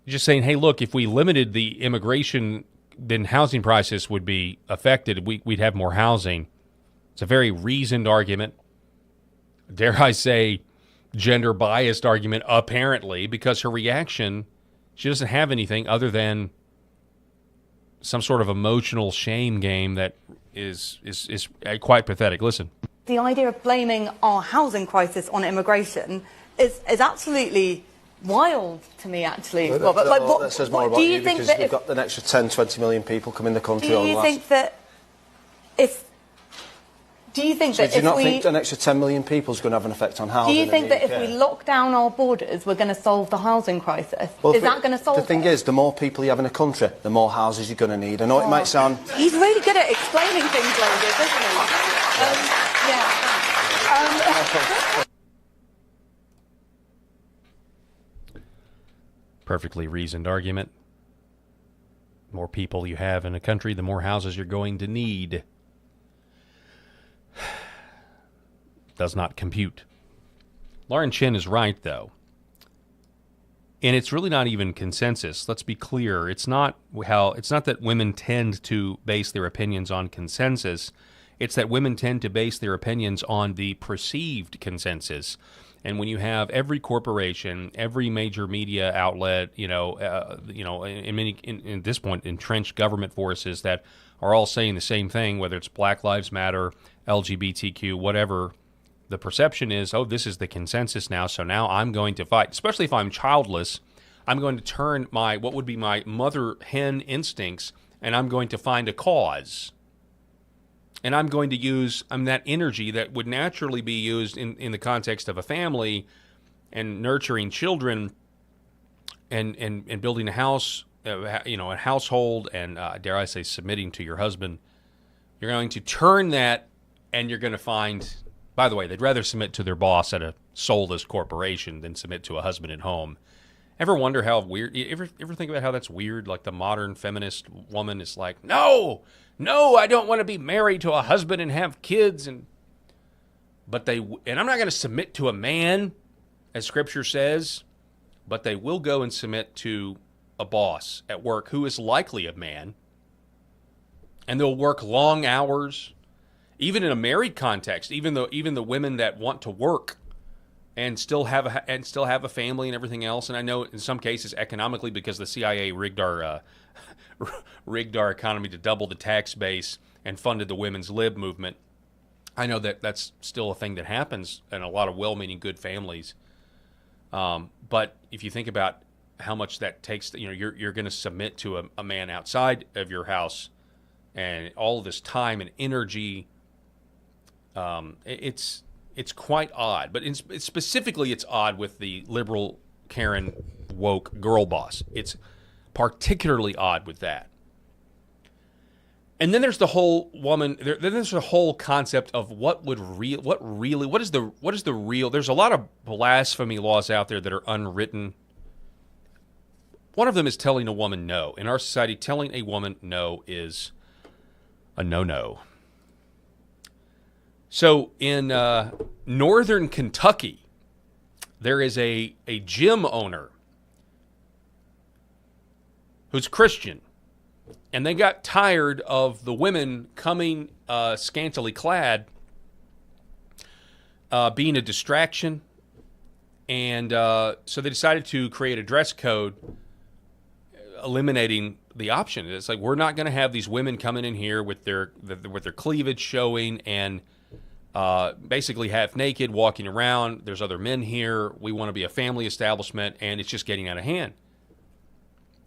just saying, hey, look, if we limited the immigration, then housing prices would be affected. We'd have more housing. It's a very reasoned argument. Dare I say, gender-biased argument, apparently, because her reaction, she doesn't have anything other than some sort of emotional shame game that is quite pathetic. Listen. The idea of blaming our housing crisis on immigration is absolutely wild to me, actually. Well, that says more about you because we've got an extra 10, 20 million people come in the country. Do you think that if... Do you think that if we... Do you not think an extra 10 million people is going to have an effect on housing? Do you think that if we lock down our borders, we're going to solve the housing crisis? Well, is that going to solve it? The thing is, the more people you have in a country, the more houses you're going to need. I know it might sound... He's really good at explaining things like this, isn't he? Perfectly reasoned argument. The more people you have in a country, the more houses you're going to need. Does not compute. Lauren Chin is right, though. And it's really not even consensus. Let's be clear. It's not that women tend to base their opinions on consensus. It's that women tend to base their opinions on the perceived consensus. And when you have every corporation, every major media outlet, in this point, entrenched government forces that are all saying the same thing, whether it's Black Lives Matter, LGBTQ, whatever, the perception is, oh, this is the consensus now, so now I'm going to fight. Especially if I'm childless, I'm going to turn what would be my mother hen instincts, and I'm going to find a cause. And I'm going to use that energy that would naturally be used in the context of a family and nurturing children and building a house, a household, and dare I say, submitting to your husband. You're going to turn that, and you're going to find, by the way, they'd rather submit to their boss at a soulless corporation than submit to a husband at home. Ever wonder how weird, ever think about how that's weird? Like the modern feminist woman is like, no, I don't want to be married to a husband and have kids. And I'm not going to submit to a man, as Scripture says, but they will go and submit to a boss at work who is likely a man. And they'll work long hours, even in a married context, even the women that want to work and still have a family and everything else. And I know in some cases economically, because the CIA rigged our economy to double the tax base and funded the women's lib movement. I know that that's still a thing that happens in a lot of well-meaning good families. But if you think about how much that takes, you're going to submit to a man outside of your house, and all of this time and energy. It's quite odd, but specifically it's odd with the liberal Karen woke girl boss. It's particularly odd with that. And then there's the whole woman. Then there's the whole concept of what is the real. There's a lot of blasphemy laws out there that are unwritten. One of them is telling a woman no. In our society, telling a woman no is a no-no. So in northern Kentucky, there is a gym owner who's Christian, and they got tired of the women coming scantily clad, being a distraction, and so they decided to create a dress code eliminating the option. It's like, we're not going to have these women coming in here with their cleavage showing and basically half naked walking around. There's other men here. We want to be a family establishment, and it's just getting out of hand.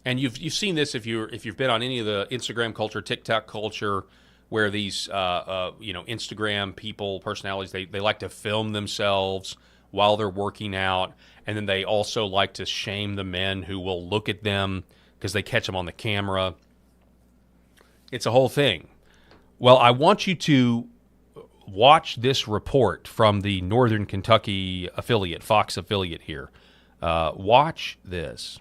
And you've seen this if you've been on any of the Instagram culture, TikTok culture, where these Instagram people, personalities, they like to film themselves while they're working out. And then they also like to shame the men who will look at them because they catch them on the camera. It's a whole thing. Well, I want you to watch this report from the Northern Kentucky affiliate, Fox affiliate here. Watch this.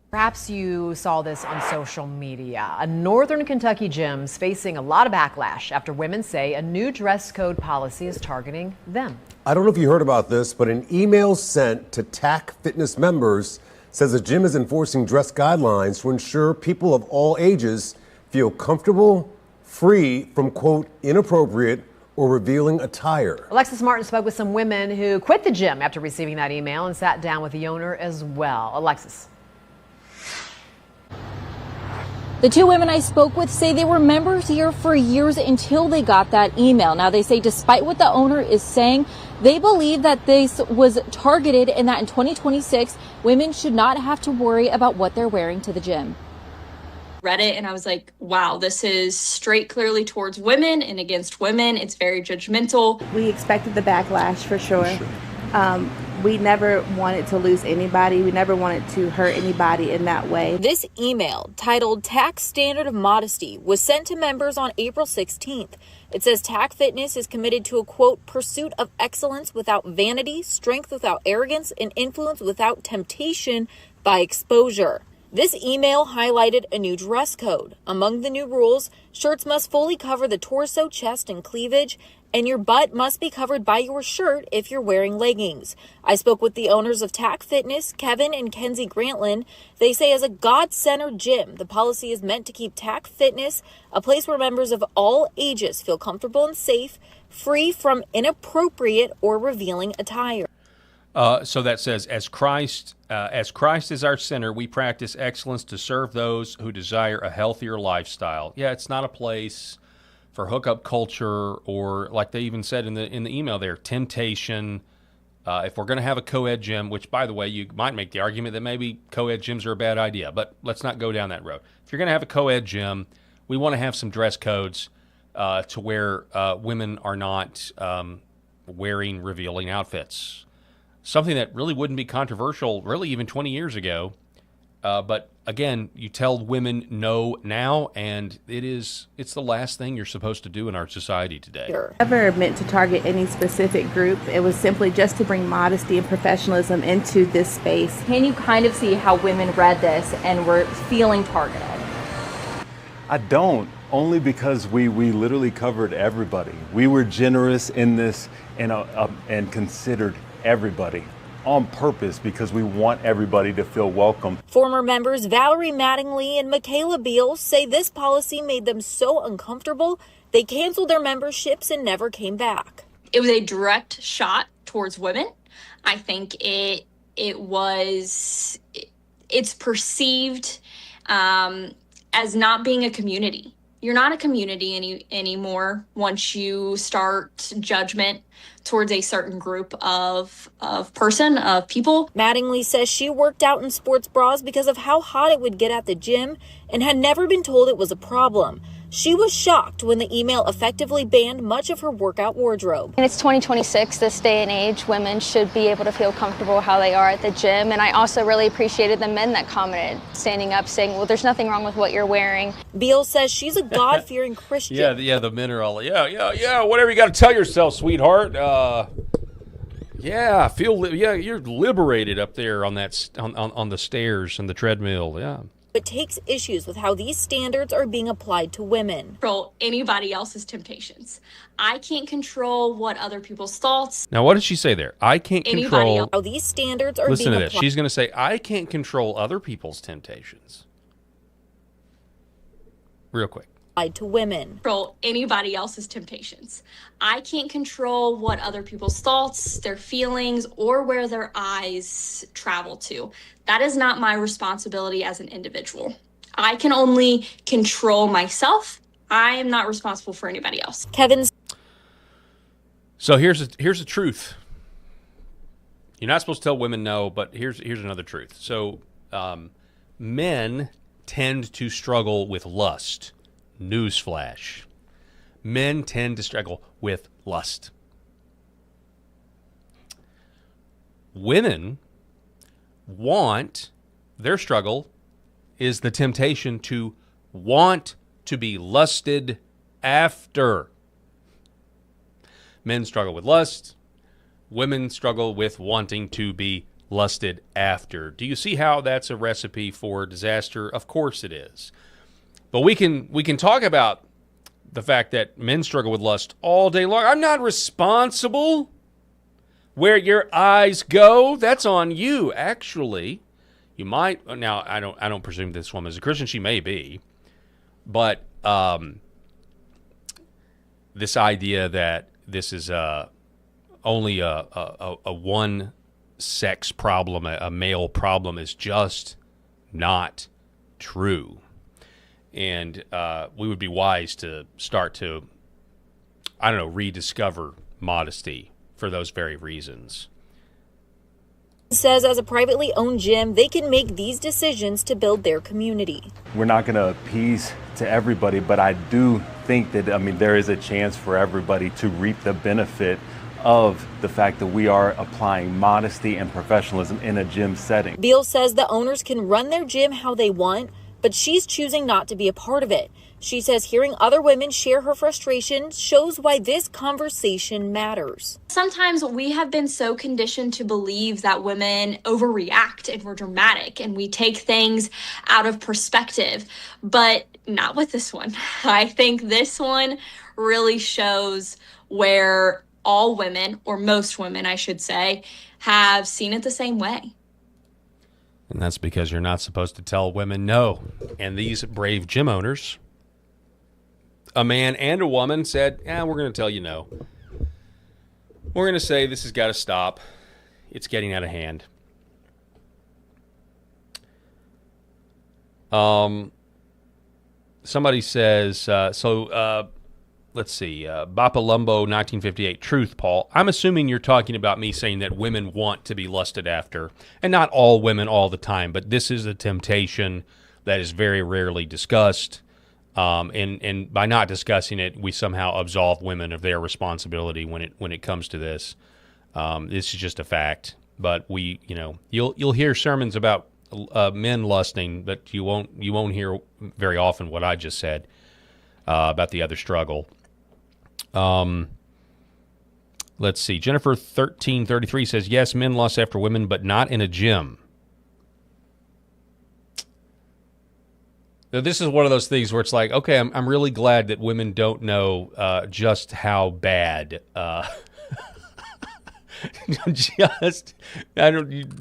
Perhaps you saw this on social media. A Northern Kentucky gym's facing a lot of backlash after women say a new dress code policy is targeting them. I don't know if you heard about this, but an email sent to TAC Fitness members says the gym is enforcing dress guidelines to ensure people of all ages feel comfortable, free from, quote, inappropriate or revealing attire. Alexis Martin spoke with some women who quit the gym after receiving that email and sat down with the owner as well. Alexis. The two women I spoke with say they were members here for years until they got that email. Now, they say despite what the owner is saying, they believe that this was targeted and that in 2026, women should not have to worry about what they're wearing to the gym. Read it and I was like, wow, this is straight clearly towards women and against women. It's very judgmental. We expected the backlash for sure. We never wanted to lose anybody. We never wanted to hurt anybody in that way. This email, titled Tax Standard of Modesty, was sent to members on April 16th. It says TAC Fitness is committed to a, quote, pursuit of excellence without vanity, strength without arrogance, and influence without temptation by exposure. This email highlighted a new dress code. Among the new rules, shirts must fully cover the torso, chest, and cleavage, and your butt must be covered by your shirt if you're wearing leggings. I spoke with the owners of TAC Fitness, Kevin and Kenzie Grantland. They say as a God-centered gym, the policy is meant to keep TAC Fitness a place where members of all ages feel comfortable and safe, free from inappropriate or revealing attire. So that says, as Christ is our center, we practice excellence to serve those who desire a healthier lifestyle. Yeah, it's not a place for hookup culture or, like they even said in the email there, temptation. If we're going to have a co-ed gym, which, by the way, you might make the argument that maybe co-ed gyms are a bad idea, but let's not go down that road. If you're going to have a co-ed gym, we want to have some dress codes to where women are not wearing revealing outfits. Something that really wouldn't be controversial, really even 20 years ago. But again, you tell women no now, and it's the last thing you're supposed to do in our society today. Never meant to target any specific group. It was simply just to bring modesty and professionalism into this space. Can you kind of see how women read this and were feeling targeted? I don't, only because we literally covered everybody. We were generous in this and considered everybody on purpose because we want everybody to feel welcome. Former members Valerie Mattingly and Michaela Beal say this policy made them so uncomfortable they canceled their memberships and never came back. It was a direct shot towards women. I think it's perceived as not being a community. You're not a community anymore once you start judgment towards a certain group of people. Mattingly says she worked out in sports bras because of how hot it would get at the gym and had never been told it was a problem. She was shocked when the email effectively banned much of her workout wardrobe. And it's 2026, this day and age, women should be able to feel comfortable how they are at the gym. And I also really appreciated the men that commented, standing up, saying, well, there's nothing wrong with what you're wearing. Beal says she's a God-fearing Christian. Yeah, the men are all, yeah, whatever you got to tell yourself, sweetheart. You're liberated up there on that on the stairs and the treadmill, yeah. But takes issues with how these standards are being applied to women. Control anybody else's temptations. I can't control what other people's thoughts. Now, what did she say there? I can't control how these standards are Listen being to this. She's going to say, I can't control other people's temptations. Real quick. Applied to women. Control anybody else's temptations. I can't control what other people's thoughts, their feelings, or where their eyes travel to. That is not my responsibility as an individual. I can only control myself. I am not responsible for anybody else. Kevin's. So here's the truth. You're not supposed to tell women no, but here's another truth. So men tend to struggle with lust. Newsflash. Men tend to struggle with lust. women want, their struggle is the temptation to want to be lusted after. Men struggle with lust. Women struggle with wanting to be lusted after. Do you see how that's a recipe for disaster? Of course it is. But we can talk about the fact that men struggle with lust all day long. I'm not responsible. Where your eyes go, that's on you. Actually, you might. Now, I don't presume this woman is a Christian. She may be, but this idea that this is only a one sex problem, a male problem, is just not true. And we would be wise to start to, rediscover modesty for those very reasons. Says as a privately owned gym, they can make these decisions to build their community. We're not going to appease to everybody, but I do think that, there is a chance for everybody to reap the benefit of the fact that we are applying modesty and professionalism in a gym setting. Beal says the owners can run their gym how they want, but she's choosing not to be a part of it. She says hearing other women share her frustration shows why this conversation matters. Sometimes we have been so conditioned to believe that women overreact and we're dramatic and we take things out of perspective, but not with this one. I think this one really shows where all women, or most women, I should say, have seen it the same way. And that's because you're not supposed to tell women no. And these brave gym owners, a man and a woman, said, we're going to tell you no. We're going to say this has got to stop. It's getting out of hand. Somebody says, let's see, Bapalumbo 1958, truth, Paul. I'm assuming you're talking about me saying that women want to be lusted after. And not all women all the time, but this is a temptation that is very rarely discussed. And by not discussing it, we somehow absolve women of their responsibility when it comes to this. This is just a fact. But you'll hear sermons about men lusting, but you won't hear very often what I just said about the other struggle. Let's see. Jennifer 1333 says, yes, men lust after women, but not in a gym. Now, this is one of those things where it's like, okay, I'm really glad that women don't know just how bad. You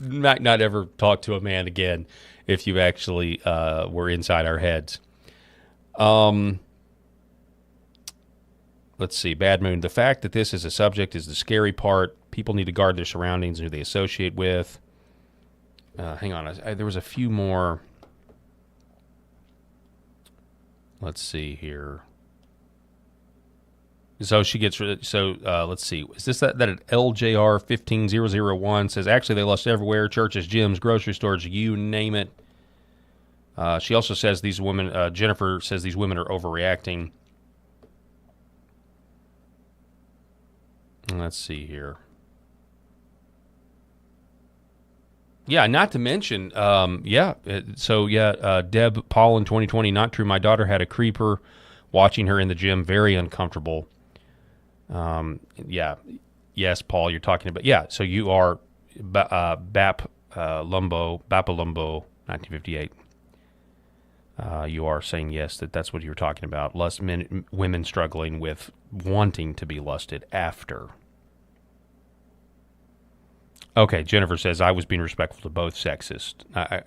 might not ever talk to a man again if you actually were inside our heads. Let's see, Bad Moon. The fact that this is a subject is the scary part. People need to guard their surroundings and who they associate with. Hang on, there was a few more. Let's see here. So she gets. Let's see. Is this that at LJR 15001 says actually they lust everywhere: churches, gyms, grocery stores, you name it. She also says these women. Jennifer says these women are overreacting. Let's see here. Yeah, not to mention, Deb Paul in 2020, not true. My daughter had a creeper watching her in the gym, very uncomfortable. Yes, Paul, you're talking about, so you are Bapalumbo, 1958. You are saying yes, that's what you're talking about. Women struggling with wanting to be lusted after. Okay, Jennifer says, I was being respectful to both sexes.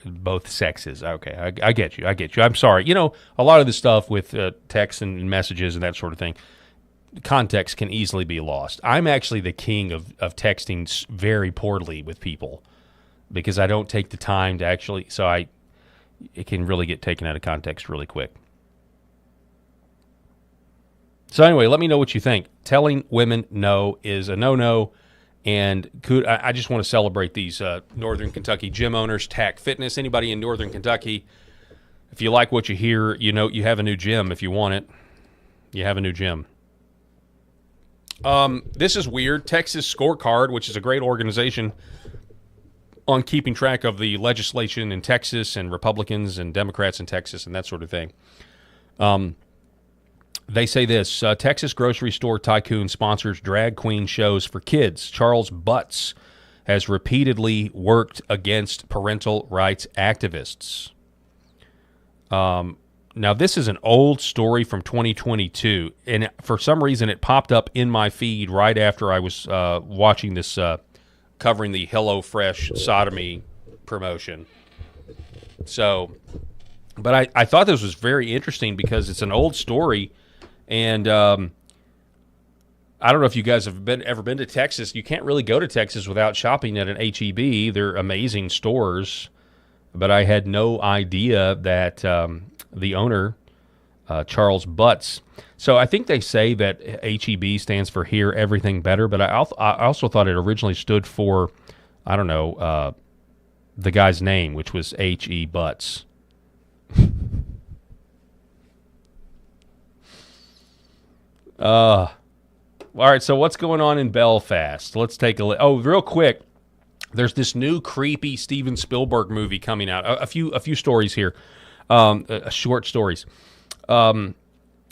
Both sexes. Okay, I get you. I'm sorry. A lot of this stuff with texts and messages and that sort of thing, context can easily be lost. I'm actually the king of texting very poorly with people because I don't take the time to actually, it can really get taken out of context really quick. So anyway, let me know what you think. Telling women no is a no-no. And I just want to celebrate these Northern Kentucky gym owners, TAC Fitness. Anybody in Northern Kentucky, if you like what you hear, you have a new gym. If you want it, you have a new gym. This is weird. Texas Scorecard, which is a great organization, on keeping track of the legislation in Texas and Republicans and Democrats in Texas and that sort of thing. They say this, Texas grocery store tycoon sponsors drag queen shows for kids. Charles Butts has repeatedly worked against parental rights activists. Now, this is an old story from 2022, and for some reason it popped up in my feed right after I was watching this, covering the HelloFresh sodomy promotion. So, but I thought this was very interesting because it's an old story, and I don't know if you guys have ever been to Texas. You can't really go to Texas without shopping at an H-E-B. They're amazing stores, but I had no idea that the owner, Charles Butts. So I think they say that H-E-B stands for Hear Everything Better, but I also thought it originally stood for, I don't know, the guy's name, which was H-E Butts. All right, so what's going on in Belfast? Let's take a look. Oh, real quick, there's this new creepy Steven Spielberg movie coming out. A few stories here, short stories.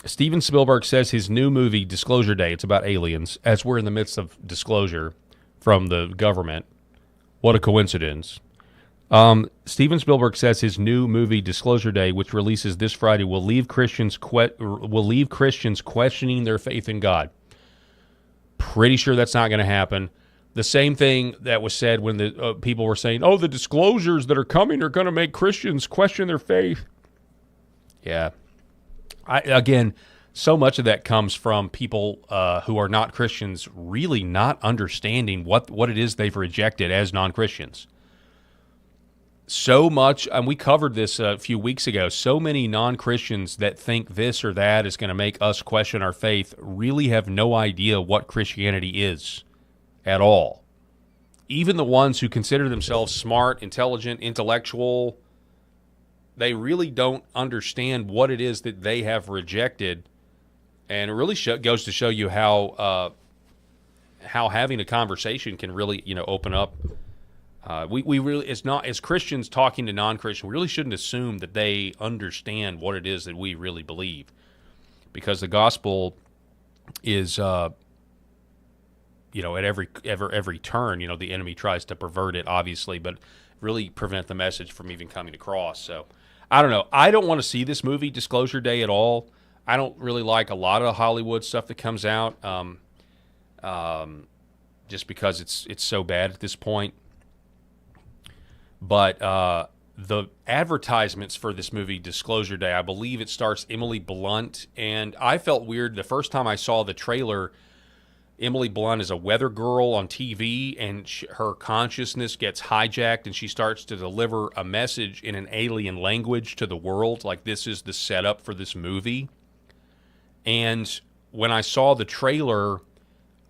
Steven Spielberg says his new movie, Disclosure Day, it's about aliens, as we're in the midst of disclosure from the government. What a coincidence. Steven Spielberg says his new movie, Disclosure Day, which releases this Friday, will leave Christians questioning their faith in God. Pretty sure that's not going to happen. The same thing that was said when the people were saying, oh, the disclosures that are coming are going to make Christians question their faith. Yeah. Again, so much of that comes from people who are not Christians really not understanding what it is they've rejected as non-Christians. So much, and we covered this a few weeks ago, so many non-Christians that think this or that is going to make us question our faith really have no idea what Christianity is at all. Even the ones who consider themselves smart, intelligent, intellectual, they really don't understand what it is that they have rejected, and it really goes to show you how having a conversation can really, open up. We really, it's not, as Christians talking to non-Christians, we really shouldn't assume that they understand what it is that we really believe, because the gospel is, at every turn, the enemy tries to pervert it, obviously, but really prevent the message from even coming across. So, I don't know. I don't want to see this movie, Disclosure Day, at all. I don't really like a lot of Hollywood stuff that comes out, just because it's so bad at this point. But the advertisements for this movie, Disclosure Day, I believe it stars Emily Blunt. And I felt weird the first time I saw the trailer. Emily Blunt is a weather girl on TV, and her consciousness gets hijacked, and she starts to deliver a message in an alien language to the world. Like, this is the setup for this movie. And when I saw the trailer,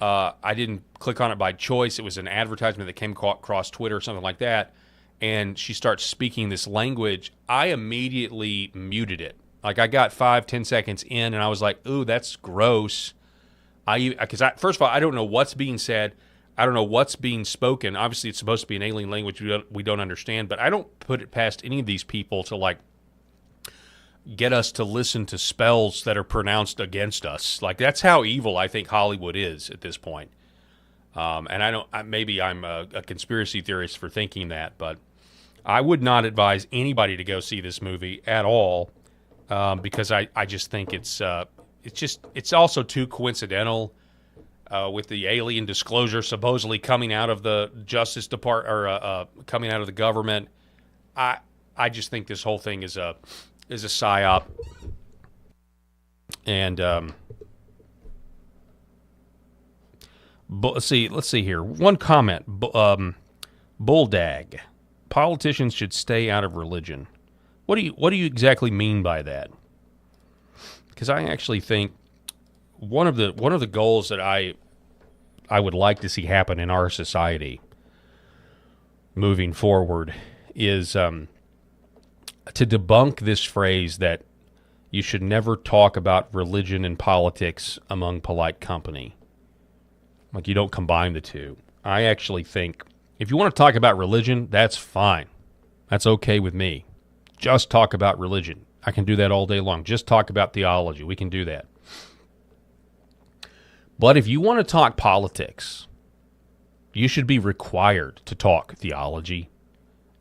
I didn't click on it by choice. It was an advertisement that came across Twitter or something like that. And she starts speaking this language. I immediately muted it. Like, I got 5-10 seconds in, and I was like, ooh, that's gross. Because first of all, I don't know what's being said. I don't know what's being spoken. Obviously, it's supposed to be an alien language we don't understand. But I don't put it past any of these people to, get us to listen to spells that are pronounced against us. Like, that's how evil I think Hollywood is at this point. And maybe I'm a conspiracy theorist for thinking that, but I would not advise anybody to go see this movie at all, because I just think it's also too coincidental with the alien disclosure supposedly coming out of the Justice Department, or coming out of the government. I just think this whole thing is a psyop, and let's see here. One comment. Bulldag. Politicians should stay out of religion. What do you exactly mean by that? Because I actually think one of the goals that I would like to see happen in our society moving forward is to debunk this phrase that you should never talk about religion and politics among polite company. Like, you don't combine the two. I actually think If you want to talk about religion, that's fine. That's okay with me. Just talk about religion. I can do that all day long. Just talk about theology. We can do that. But if you want to talk politics, you should be required to talk theology,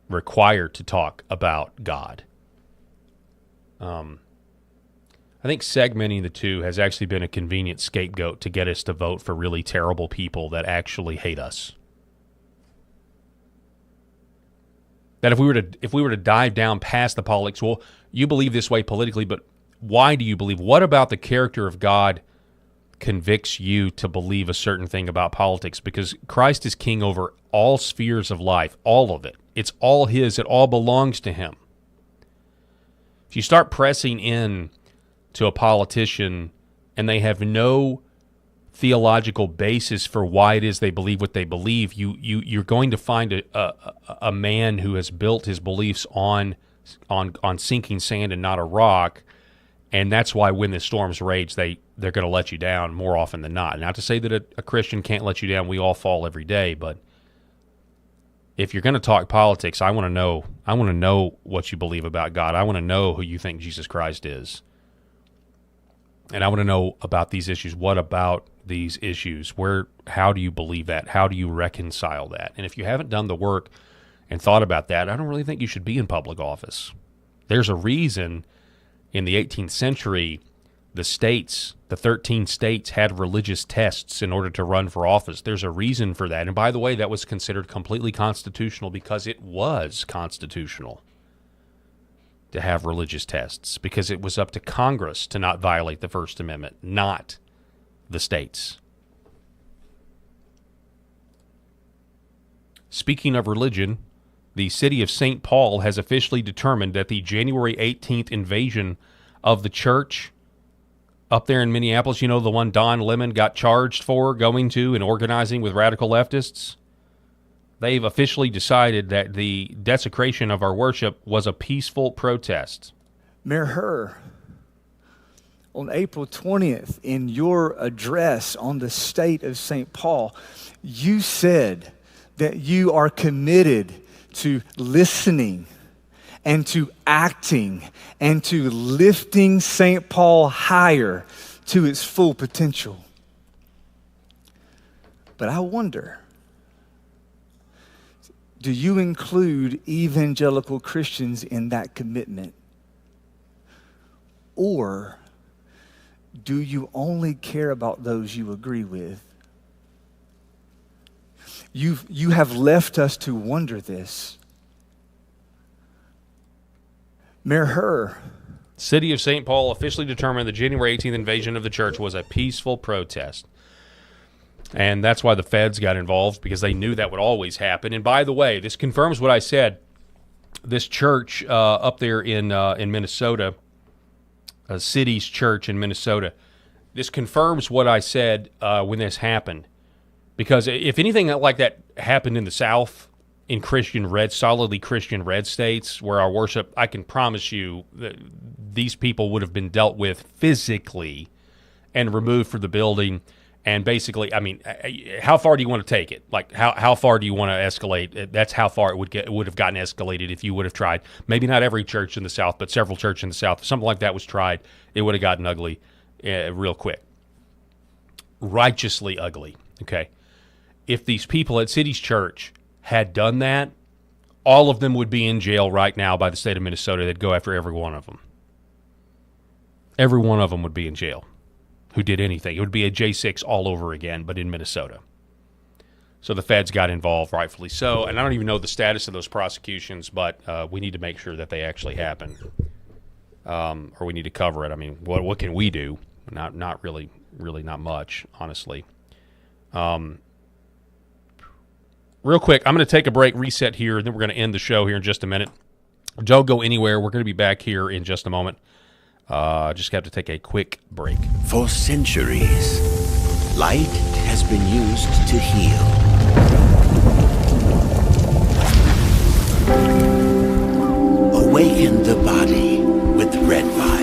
required to talk about God. I think segmenting the two has actually been a convenient scapegoat to get us to vote for really terrible people that actually hate us. That if we were to dive down past the politics, well, you believe this way politically, but why do you believe? What about the character of God convicts you to believe a certain thing about politics? Because Christ is king over all spheres of life, all of it. It's all his. It all belongs to him. If you start pressing in to a politician and they have no theological basis for why it is they believe what they believe, you're going to find a man who has built his beliefs on sinking sand and not a rock, and that's why when the storms rage, they're going to let you down more often than not. Not to say that a Christian can't let you down. We all fall every day, but if you're going to talk politics, I want to know what you believe about God. I want to know who you think Jesus Christ is. And I want to know about these issues. What about these issues? How do you believe that? How do you reconcile that? And if you haven't done the work and thought about that, I don't really think you should be in public office. There's a reason in the 18th century, the 13 states had religious tests in order to run for office. There's a reason for that. And by the way, that was considered completely constitutional because it was constitutional to have religious tests, because it was up to Congress to not violate the First Amendment, not the states. Speaking of religion, the city of St. Paul has officially determined that the January 18th invasion of the church up there in Minneapolis, the one Don Lemon got charged for going to and organizing with radical leftists, they've officially decided that the desecration of our worship was a peaceful protest. Mayor Herr, on April 20th, in your address on the state of St. Paul, you said that you are committed to listening and to acting and to lifting St. Paul higher to its full potential. But I wonder, do you include evangelical Christians in that commitment? Or do you only care about those you agree with? You have left us to wonder this. Mayor Herr. City of St. Paul officially determined the January 18th invasion of the church was a peaceful protest. And that's why the feds got involved, because they knew that would always happen. And by the way, this confirms what I said. This church up there in Minnesota, a city's church in Minnesota, this confirms what I said when this happened. Because if anything like that happened in the South, in solidly Christian red states, where our worship, I can promise you that these people would have been dealt with physically and removed from the building. And basically, I mean, how far do you want to take it? Like, how far do you want to escalate? That's how far it would have gotten escalated if you would have tried. Maybe not every church in the South, but several churches in the South. If something like that was tried, it would have gotten ugly real quick. Righteously ugly, okay? If these people at City's Church had done that, all of them would be in jail right now by the state of Minnesota. They'd go after every one of them. Every one of them would be in jail who did anything. It would be a J6 all over again, but in Minnesota. So the feds got involved, rightfully so. And I don't even know the status of those prosecutions, but we need to make sure that they actually happen, or we need to cover it. I mean, what can we do? Not really not much, honestly. Real quick, I'm going to take a break, reset here, and then we're going to end the show here in just a minute. Don't go anywhere. We're going to be back here in just a moment. Just have to take a quick break. For centuries, light has been used to heal. Awaken the body with Red 5.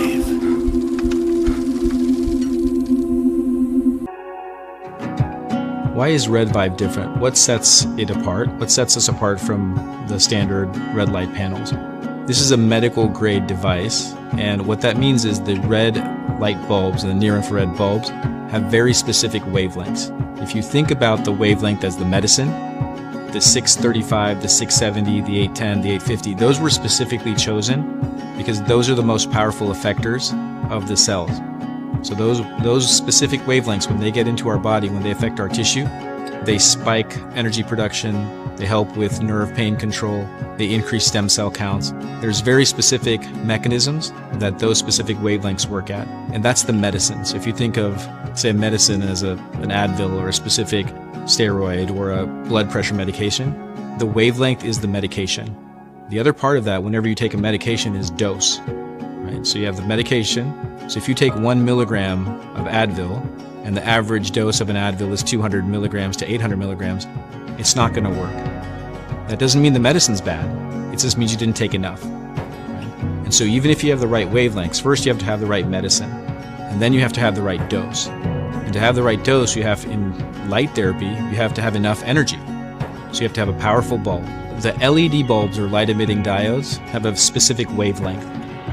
Why is Red Vibe different? What sets it apart? What sets us apart from the standard red light panels? This is a medical grade device, and what that means is the red light bulbs and the near infrared bulbs have very specific wavelengths. If you think about the wavelength as the medicine, the 635, the 670, the 810, the 850, those were specifically chosen because those are the most powerful effectors of the cells. So those specific wavelengths, when they get into our body, when they affect our tissue, they spike energy production, they help with nerve pain control, they increase stem cell counts. There's very specific mechanisms that those specific wavelengths work at, and that's the medicine. So if you think of, say, medicine as an Advil or a specific steroid or a blood pressure medication, the wavelength is the medication. The other part of that, whenever you take a medication, is dose. Right? So you have the medication. So if you take 1 milligram of Advil, and the average dose of an Advil is 200 milligrams to 800 milligrams, it's not going to work. That doesn't mean the medicine's bad. It just means you didn't take enough. Right? And so even if you have the right wavelengths, first you have to have the right medicine, and then you have to have the right dose. And to have the right dose, you have, in light therapy, you have to have enough energy. So you have to have a powerful bulb. The LED bulbs, or light emitting diodes, have a specific wavelength,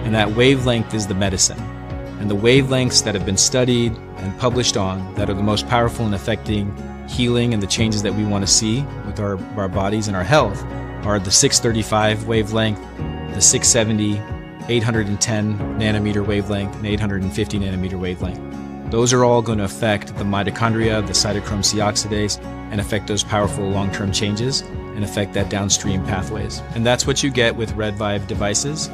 and that wavelength is the medicine. And the wavelengths that have been studied and published on that are the most powerful in affecting healing and the changes that we want to see with our bodies and our health are the 635 wavelength, the 670, 810 nanometer wavelength, and 850 nanometer wavelength. Those are all going to affect the mitochondria, the cytochrome C oxidase, and affect those powerful long-term changes and affect that downstream pathways. And that's what you get with Red Vibe devices.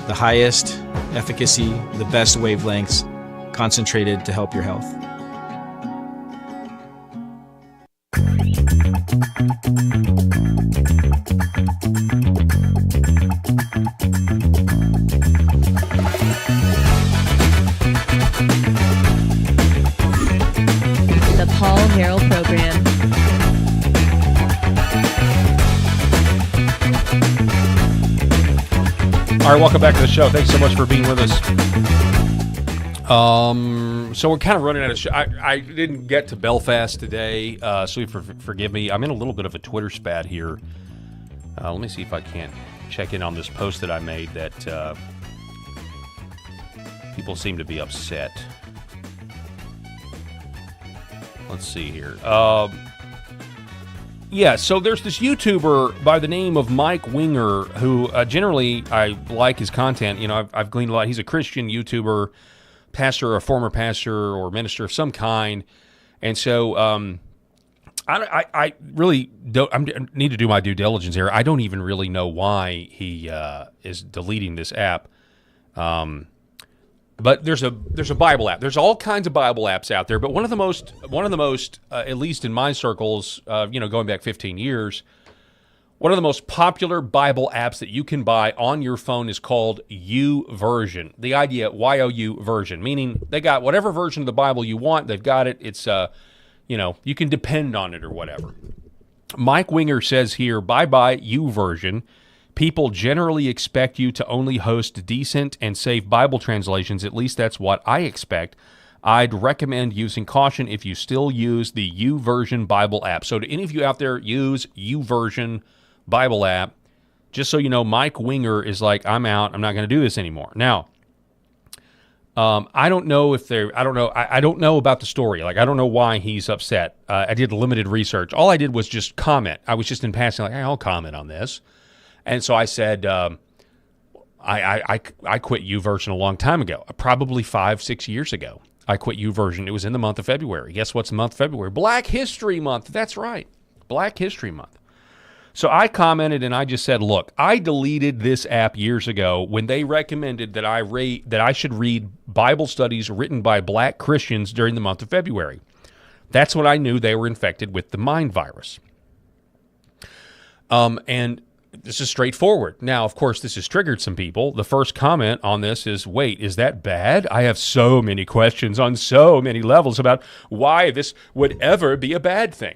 The highest efficacy, the best wavelengths, concentrated to help your health. The Paul Harrell Program. All right, welcome back to the show. Thanks so much for being with us. So we're kind of running out of show. I didn't get to Belfast today, so forgive me. I'm in a little bit of a Twitter spat here. Let me see if I can check in on this post that I made that people seem to be upset. Let's see here. Yeah, so there's this YouTuber by the name of Mike Winger who generally I like his content. You know, I've gleaned a lot. He's a Christian YouTuber, pastor, a former pastor or minister of some kind. And so I really don't. I need to do my due diligence here. I don't even really know why he is deleting this app. But there's a Bible app. There's all kinds of Bible apps out there. But one of the most, at least in my circles, going back 15 years, one of the most popular Bible apps that you can buy on your phone is called YouVersion. The idea, Y-O-U version, meaning they got whatever version of the Bible you want. They've got it. It's, you can depend on it or whatever. Mike Winger says here, bye-bye YouVersion. People generally expect you to only host decent and safe Bible translations. At least that's what I expect. I'd recommend using caution if you still use the YouVersion Bible app. So to any of you out there, use YouVersion Bible app. Just so you know, Mike Winger is like, I'm out. I'm not going to do this anymore. Now, I don't know about the story. Like, I don't know why he's upset. I did limited research. All I did was just comment. I was just in passing, like, hey, I'll comment on this. And so I said, I quit YouVersion a long time ago, probably 5-6 years ago. I quit YouVersion. It was in the month of February. Guess what's the month of February? Black History Month. That's right. Black History Month. So I commented and I just said, look, I deleted this app years ago when they recommended that I should read Bible studies written by black Christians during the month of February. That's when I knew they were infected with the mind virus. And this is straightforward. Now, of course, this has triggered some people. The first comment on this is, wait, is that bad? I have so many questions on so many levels about why this would ever be a bad thing.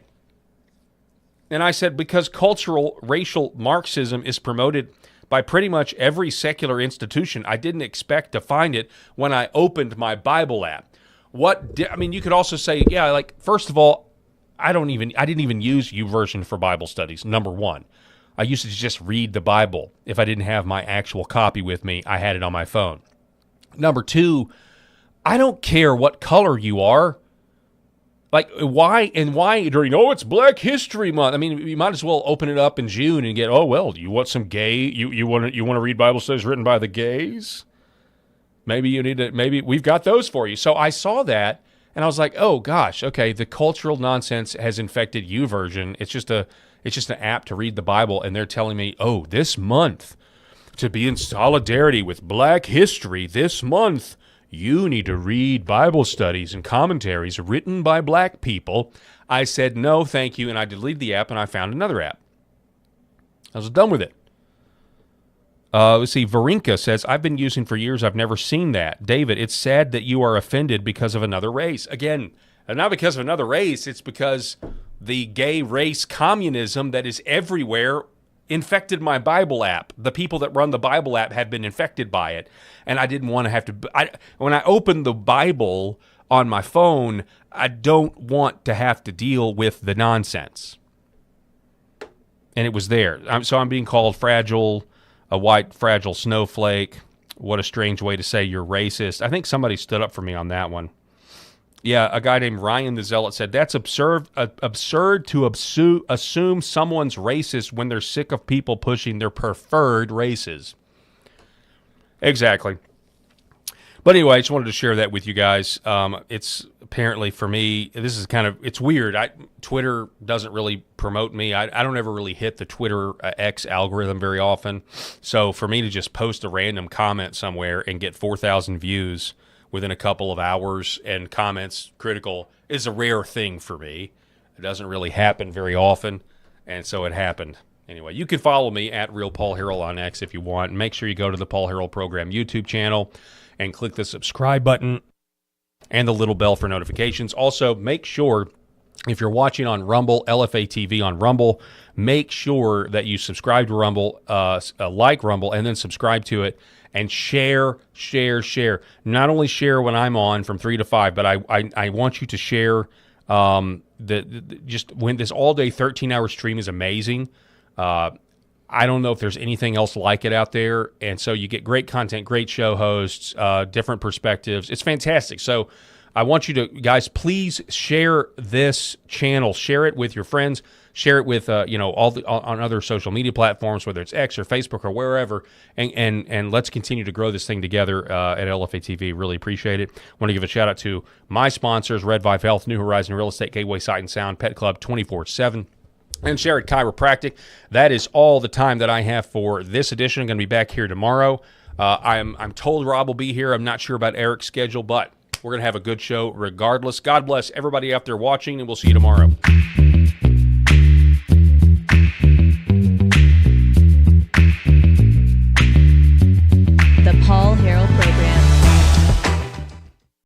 And I said, because cultural, racial Marxism is promoted by pretty much every secular institution. I didn't expect to find it when I opened my Bible app. You could also say, yeah, like, first of all, I didn't even use YouVersion for Bible studies, number one. I used to just read the Bible. If I didn't have my actual copy with me, I had it on my phone. Number two, I don't care what color you are. Like, why during, it's Black History Month. I mean, you might as well open it up in June and get, you want some gay, you want to read Bible studies written by the gays? Maybe we've got those for you. So I saw that, and I was like, oh gosh, okay, the cultural nonsense has infected YouVersion. It's just an app to read the Bible, and they're telling me, this month, to be in solidarity with Black history, this month, you need to read Bible studies and commentaries written by black people. I said, no, thank you, and I deleted the app, and I found another app. I was done with it. Let's see, Varinka says, I've been using for years. I've never seen that. David, it's sad that you are offended because of another race. Again, not because of another race. It's because the gay race communism that is everywhere infected my Bible app. The people that run the Bible app had been infected by it, and I didn't want to have to. When I open the Bible on my phone, I don't want to have to deal with the nonsense. And it was there. So I'm being called fragile, a white fragile snowflake. What a strange way to say you're racist. I think somebody stood up for me on that one. Yeah, a guy named Ryan the Zealot said, that's absurd to assume someone's racist when they're sick of people pushing their preferred races. Exactly. But anyway, I just wanted to share that with you guys. It's apparently for me, this is it's weird. Twitter doesn't really promote me. I don't ever really hit the Twitter X algorithm very often. So for me to just post a random comment somewhere and get 4,000 views within a couple of hours and comments critical is a rare thing for me. It doesn't really happen very often, and so it happened. Anyway, you can follow me at Real Paul Harrell on X if you want. And make sure you go to the Paul Harrell Program YouTube channel and click the subscribe button and the little bell for notifications. Also, make sure, if you're watching on Rumble, LFA TV on Rumble, make sure that you subscribe to Rumble, like Rumble, and then subscribe to it. And share. Not only share when I'm on from 3 to 5, but I want you to share just when this all-day 13-hour stream is amazing. I don't know if there's anything else like it out there. And so you get great content, great show hosts, different perspectives. It's fantastic. So I want you to, guys, please share this channel. Share it with your friends. Share it with on other social media platforms, whether it's X or Facebook or wherever, and let's continue to grow this thing together at LFA TV. Really appreciate it. Want to give a shout out to my sponsors: Red Vive Health, New Horizon Real Estate, Gateway Sight and Sound, Pet Club 24/7, and Sherrod Chiropractic. That is all the time that I have for this edition. I'm going to be back here tomorrow. I'm told Rob will be here. I'm not sure about Eric's schedule, but we're going to have a good show regardless. God bless everybody out there watching, and we'll see you tomorrow.